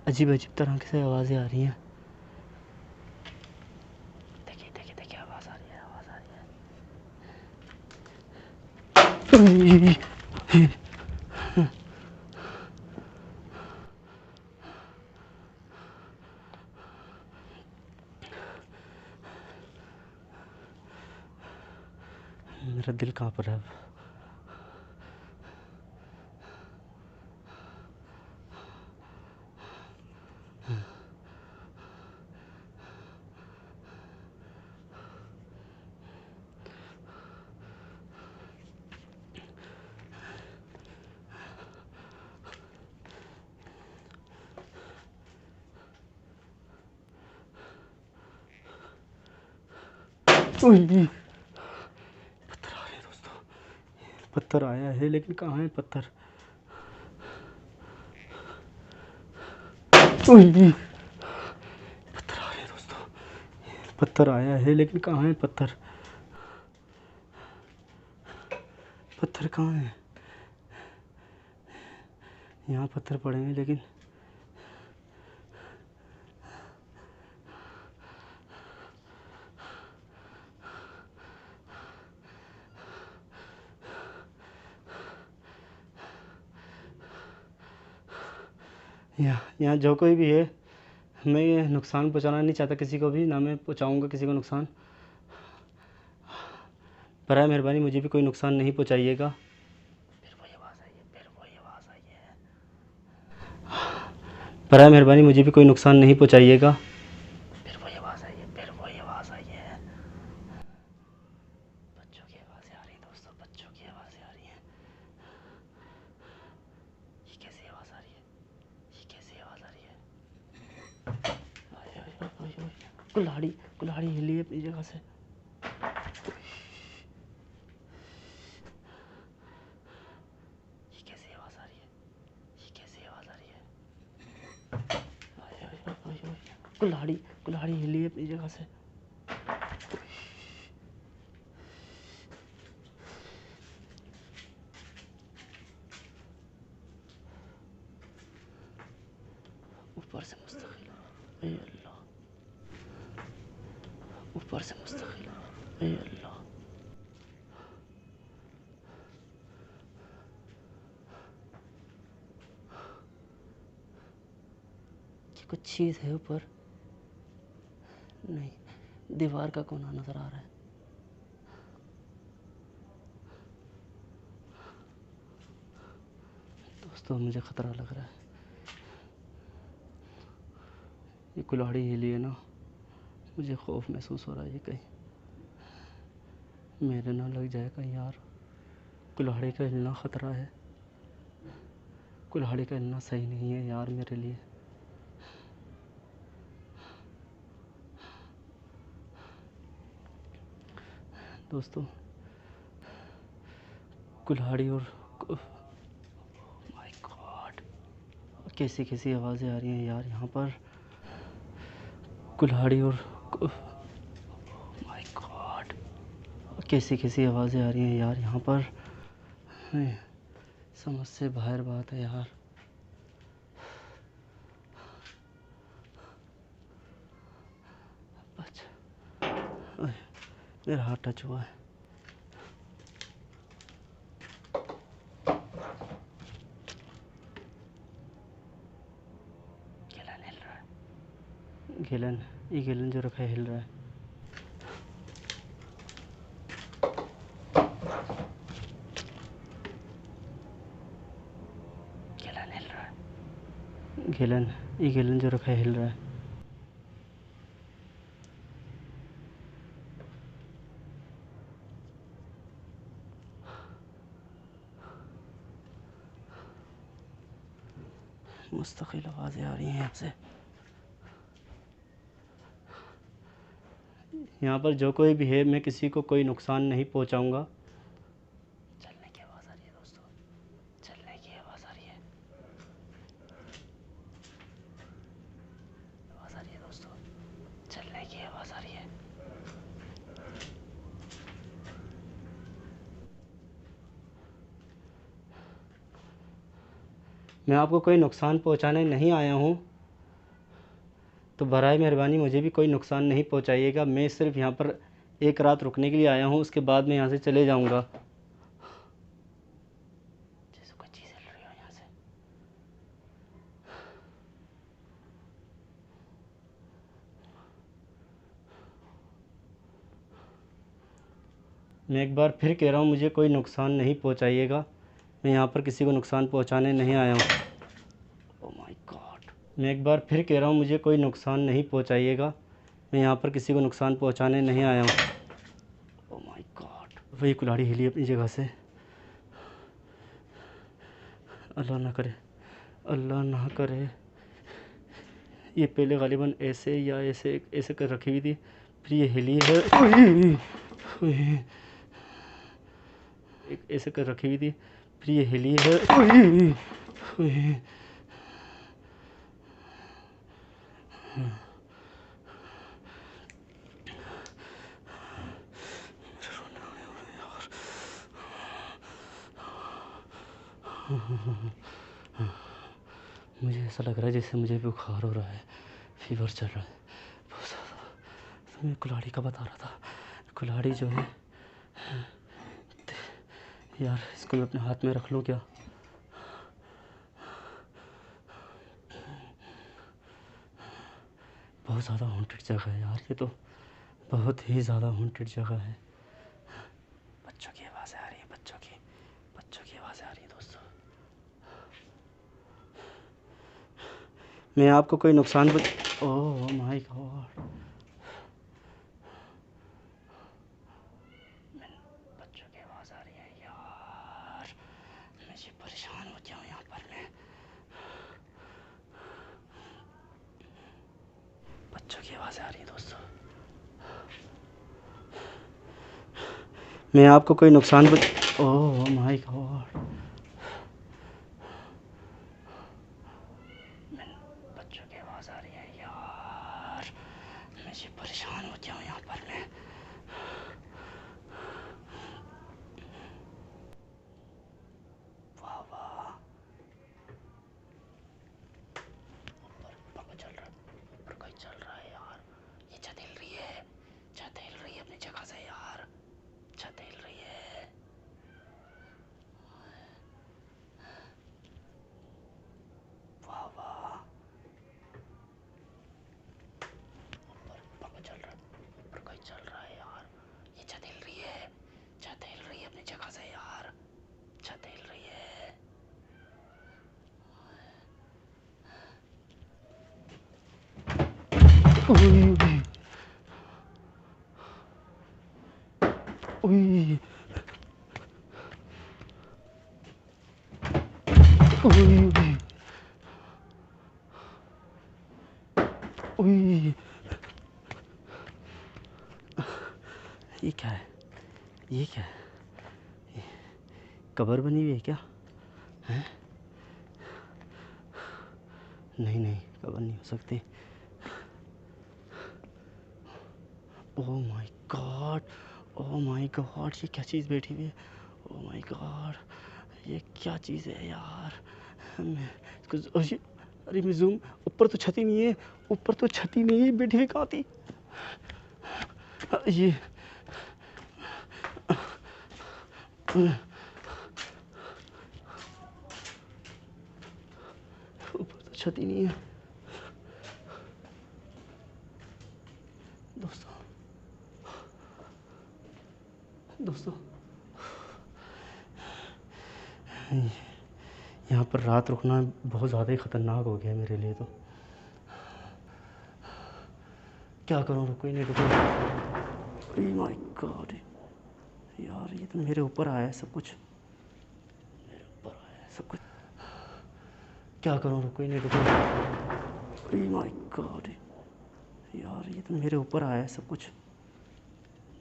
Speaker 1: अजीब अजीब तरह से आवाज़ें आ रही हैं। देखिए देखिए देखिए आवाज़ आ रही है, आवाज़ आ रही है। मेरा दिल कांप रहा है। उई, पत्थर आ रहे हैं दोस्तों, पत्थर आया है लेकिन कहाँ है पत्थर। उई, पत्थर आ रहे हैं दोस्तों, पत्थर आया है लेकिन कहाँ है पत्थर। पत्थर कहाँ है? यहाँ पत्थर पड़े हैं लेकिन यहाँ जो कोई भी है, मैं ये नुकसान पहुँचाना नहीं चाहता किसी को भी, ना मैं पहुँचाऊँगा किसी को नुकसान। बराए मेहरबानी मुझे भी कोई नुकसान नहीं पहुँचाइएगा। फिर वही आवाज़ आई है, फिर वही आवाज़ आई है। बराए मेहरबानी मुझे भी कोई नुकसान नहीं पहुँचाइएगा। फिर वही आवाज़ आई है, फिर वही आवाज़ आई है। बच्चों की आवाज़ें आ रही हैं दोस्तों, बच्चों की आवाज़ें आ रही हैं। ये कैसी आवाज़ आ रही है? ये कैसी आवाज़ आ रही है? कुल्हाड़ी, कुल्हाड़ी हिली है अपनी जगह से। ये कैसी आवाज़ आ रही है? ये कैसी आवाज़ आ रही है? कुल्हाड़ी, कुल्हाड़ी हिली है अपनी जगह से। ऊपर से मुस्तकिल, ए अल्लाह, ऊपर से मुस्तकिल, ए अल्लाह। कुछ चीज़ है ऊपर, नहीं, दीवार का कोना नज़र आ रहा है। दोस्तों मुझे ख़तरा लग रहा है, ये कुल्हाड़ी हिली है ना, मुझे खौफ महसूस हो रहा है ये कहीं मेरे ना लग जाए कहीं यार। कुल्हाड़ी का हिलना ख़तरा है, कुल्हाड़ी का हिलना सही नहीं है यार मेरे लिए। दोस्तों कुल्हाड़ी और माय गॉड, कैसी कैसी आवाज़ें आ रही हैं यार यहाँ पर। कुल्हाड़ी और माय गॉड, कैसी कैसी आवाज़ें आ रही हैं यार यहाँ पर। समझ से बाहर बात है यार। अच्छा मेरा हाथ टच हुआ है। गैलन हिल रहा है, गैलन, ये गैलन जो रखा है हिल रहा है। गैलन हिल रहा है, गैलन, ये गैलन जो रखा है हिल रहा है। मुस्तकिल आवाज़ें आ रही हैं यहाँ से। यहाँ पर जो कोई भी है, मैं किसी को कोई नुकसान नहीं पहुँचाऊँगा। चलने की आवाज़ आ रही है दोस्तों, चलने की आवाज़ आ रही है, आवाज़ आ रही है दोस्तों, चलने की आवाज़ आ रही है। मैं आपको कोई नुकसान पहुँचाने नहीं आया हूँ, तो बराए मेहरबानी मुझे भी कोई नुकसान नहीं पहुँचाइएगा। मैं सिर्फ यहाँ पर एक रात रुकने के लिए आया हूँ, उसके बाद मैं यहाँ से चले जाऊँगा। जैसे कोई चीज़ हिल रही हो यहाँ से। मैं एक बार फिर कह रहा हूँ, मुझे कोई नुकसान नहीं पहुँचाइएगा। मैं यहाँ पर किसी को नुकसान पहुँचाने नहीं आया हूँ। ओह माय गॉड, मैं एक बार फिर कह रहा हूँ, मुझे कोई नुकसान नहीं पहुँचाइएगा। मैं यहाँ पर किसी को नुकसान पहुँचाने नहीं आया हूँ। ओह माय गॉड, वही कुल्हाड़ी हिली अपनी जगह से। अल्लाह ना करे, अल्लाह ना करे। ये पहले गालिबन ऐसे या ऐसे ऐसे कर रखी हुई थी, फिर ये हिली है, उई, उई, एक ऐसे कर रखी हुई थी, फिर ये हिली है, उई, उई, मुझे ऐसा लग रहा है जैसे मुझे बुखार हो रहा है, फीवर चल रहा है बहुत ज़्यादा। तो मैं कुल्हाड़ी का बता रहा था, कुल्हाड़ी जो है यार, इसको मैं अपने हाथ में रख लूँ क्या? बहुत ज़्यादा हॉन्टेड जगह है यार, ये तो बहुत ही ज़्यादा हॉन्टेड जगह है। बच्चों की आवाज़ें आ रही हैं, बच्चों की आवाज़ें आ रही हैं दोस्तों। मैं आपको कोई नुकसान ओह माय गॉड, बच्चों की आवाज़ आ रही है यार, मुझे परेशान हो गया हूँ यहाँ पर मैं। बच्चों की आवाज़ें आ रही हैं दोस्तों। मैं आपको कोई नुकसान ओह माय गॉड, बच्चों की आवाज़ आ रही है यार, मुझे परेशान हो गया हूँ यहाँ पर मैं। वाह वाह, पंखा चल रहा है, ऊपर कोई चल रहा है यार, ये छत हिल रही है, छत हिल रही है अपनी जगह से यार, छत हिल रही है। वाह वाह, ऊपर पंखा चल रहा है, ऊपर कोई चल रहा है यार, ये छत हिल रही है, छत हिल रही है अपनी जगह से यार, छत हिल रही है। उई, उई, उई, उई, ये क्या है, ये क्या है, ये कबर बनी हुई है क्या? हैं? नहीं नहीं, कबर नहीं हो सकती। ओह my God, oh my God, ये क्या चीज़ बैठी हुई है? ओह माय गॉड, ये क्या चीज़ है यार? मैं इसको अरे मैं जूम, ऊपर तो छत ही नहीं है, ऊपर तो छत ही नहीं है, बैठी हुई कहाँ थी ये? ऊपर तो छत ही नहीं है दोस्तों, दोस्तों यहाँ पर रात रुकना बहुत ज़्यादा ही ख़तरनाक हो गया है मेरे लिए। तो क्या करूँ, रुको ही नहीं, रुको। ओह माय गॉड यार, ये तो मेरे ऊपर आया है सब कुछ, मेरे ऊपर आया है सब कुछ। क्या करूँ, रुको ही नहीं, रुको। ओह माय गॉड यार, ये तो मेरे ऊपर आया है सब कुछ,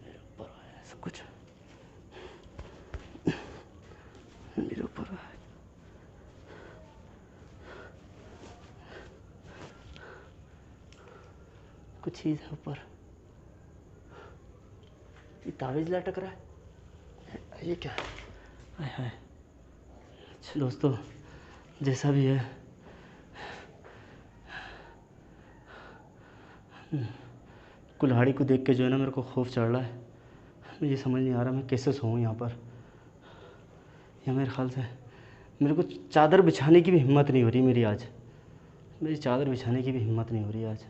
Speaker 1: मेरे ऊपर आया है सब कुछ, मेरे ऊपर आया है। कुछ चीज़ है ऊपर, ये तावीज़ लटक रहा है, ये क्या है? हाय हाय। अच्छा दोस्तों, जैसा भी है, कुल्हाड़ी को देख के जो है ना, मेरे को खौफ चढ़ रहा है। मुझे समझ नहीं आ रहा मैं कैसे सोऊं यहाँ पर। या मेरे ख्याल से मेरे को चादर बिछाने की भी हिम्मत नहीं हो रही मेरी आज, मेरी चादर बिछाने की भी हिम्मत नहीं हो रही आज।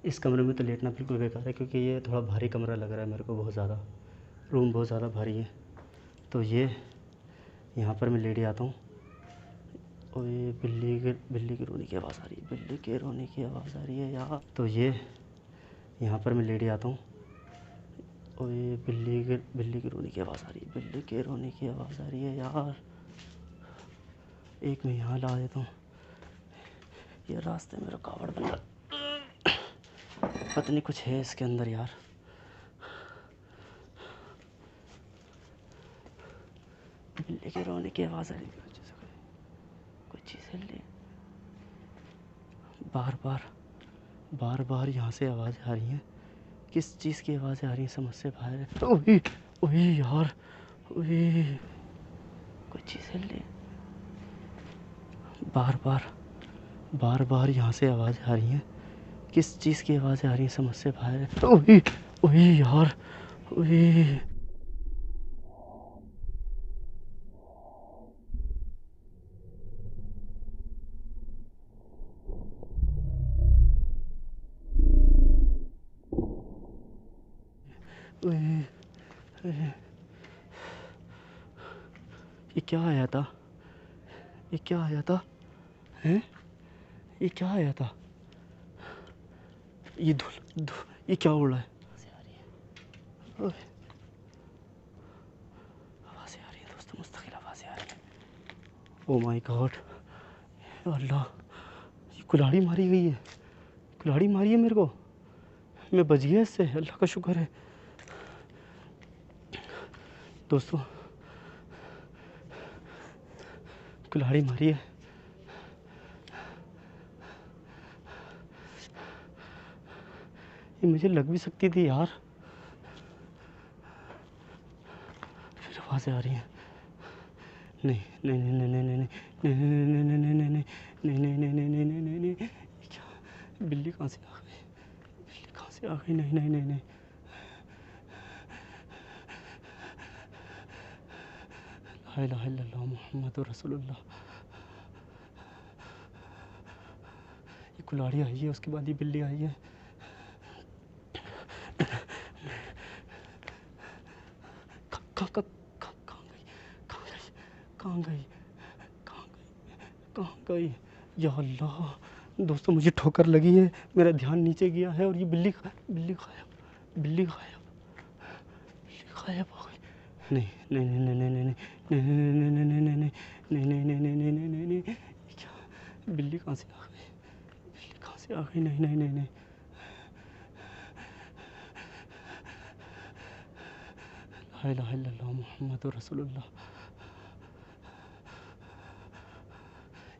Speaker 1: इस कमरे में तो लेटना बिल्कुल बेकार है, क्योंकि ये थोड़ा भारी कमरा लग रहा है मेरे को, बहुत ज़्यादा, रूम बहुत ज़्यादा भारी है। तो ये यहाँ पर मैं लेट जाता हूँ। और ये बिल्ली की रोने की आवाज़ आ रही है, बिल्ली के रोने की आवाज़ आ रही है यार। तो ये यहाँ पर मैं लेट जाता हूँ। और ये बिल्ली की रोने की आवाज़ आ रही है, बिल्ली के रोने की आवाज़ आ रही है यार। एक मैं यहाँ ला देता हूँ, ये रास्ते में रुकावट बन रहा। पता नहीं कुछ है इसके अंदर यार। बिल्ली के रोने की आवाज़ आ रही है, कोई चीज़ हिल रही है। बार बार यहाँ से आवाज़ें आ रही हैं। किस चीज़ की आवाज़ें आ रही हैं समझ से बाहर है। ओए ओए यार, ओए कोई चीज़ हिल रही है। बार यहाँ से आवाज़ें आ रही हैं। किस चीज़ की आवाज़ें आ रही हैं समझ से बाहर है। ओए ओए यार, ओए ओए ओए, ये क्या आया था? ये क्या आया था? हैं? ये क्या आया था? ये ये क्या उड़ रहा है? ओए, आवाज़ें आ रही हैं दोस्तों, मुस्तकिल आवाज़ें आ रही हैं। ओ माय गॉड, अल्लाह, ये कुल्हाड़ी मारी गई है। कुल्हाड़ी मारी है मेरे को, मैं बच गया इससे, अल्लाह का शुक्र है। दोस्तों कुल्हाड़ी मारी है। ये मुझे लग भी सकती थी यार। फिर आवाज़ें आ रही हैं। नहीं नहीं नहीं नहीं नहीं नहीं नहीं नहीं नहीं नहीं नहीं नहीं नहीं नहीं नहीं नहीं नहीं, क्या बिल्ली कहाँ से आ गई? बिल्ली कहाँ से आ गई? नहीं नहीं नहीं नहीं, ला इलाहा इल्लल्लाह मुहम्मदुर रसूलुल्लाह। ये कुल्हाड़ी आई है, उसके बाद ये बिल्ली आई है। कहाँ कहाँ कहाँ गई? कहाँ गई? या अल्लाह, दोस्तों मुझे ठोकर लगी है, मेरा ध्यान नीचे गया है और ये बिल्ली गायब, बिल्ली गायब हो गई। नहीं नहीं नहीं नहीं नहीं नहीं नहीं नहीं नहीं नहीं नहीं नहीं नहीं नहीं नहीं नहीं नहीं, क्या बिल्ली कहाँ से आ गई? बिल्ली कहाँ से आ गई? नहीं नहीं नहीं नहीं, ला इलाहा इल्लल्लाह मुहम्मदुर रसूलुल्लाह।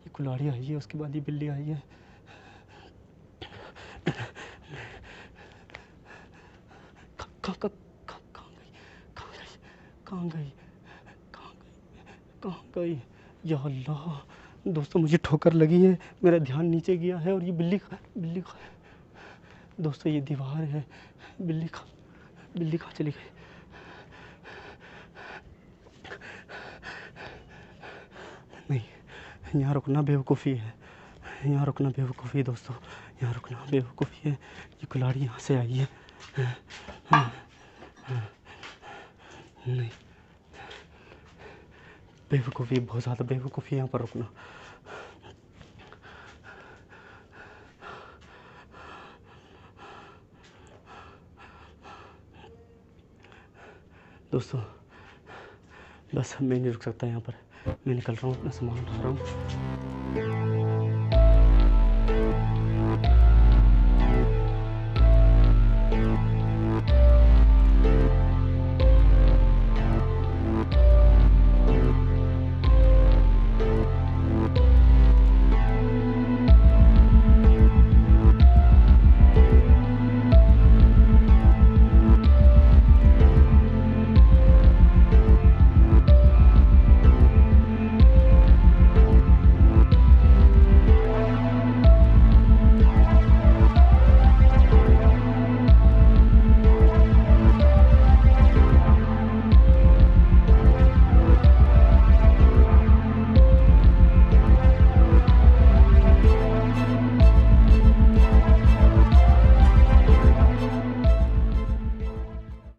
Speaker 1: ये कुल्हाड़ी आई है, उसके बाद ये बिल्ली आई है। कहाँ कहाँ कहाँ गई? कहाँ गई? या अल्लाह, दोस्तों मुझे ठोकर लगी है, मेरा ध्यान नीचे गया है और ये बिल्ली दोस्तों ये दीवार है, बिल्ली कहाँ चली गई? नहीं, यहाँ रुकना बेवकूफ़ी है, यहाँ रुकना बेवकूफ़ी है दोस्तों, यहाँ रुकना बेवकूफ़ी है। ये कुल्हाड़ी यहाँ से आई है। नहीं, बेवकूफ़ी, बहुत ज़्यादा बेवकूफ़ी, यहाँ पर रुकना। दोस्तों बस मैं नहीं रुक सकता यहाँ पर, मैं निकल रहा हूँ, अपना सामान उठा रहा हूँ।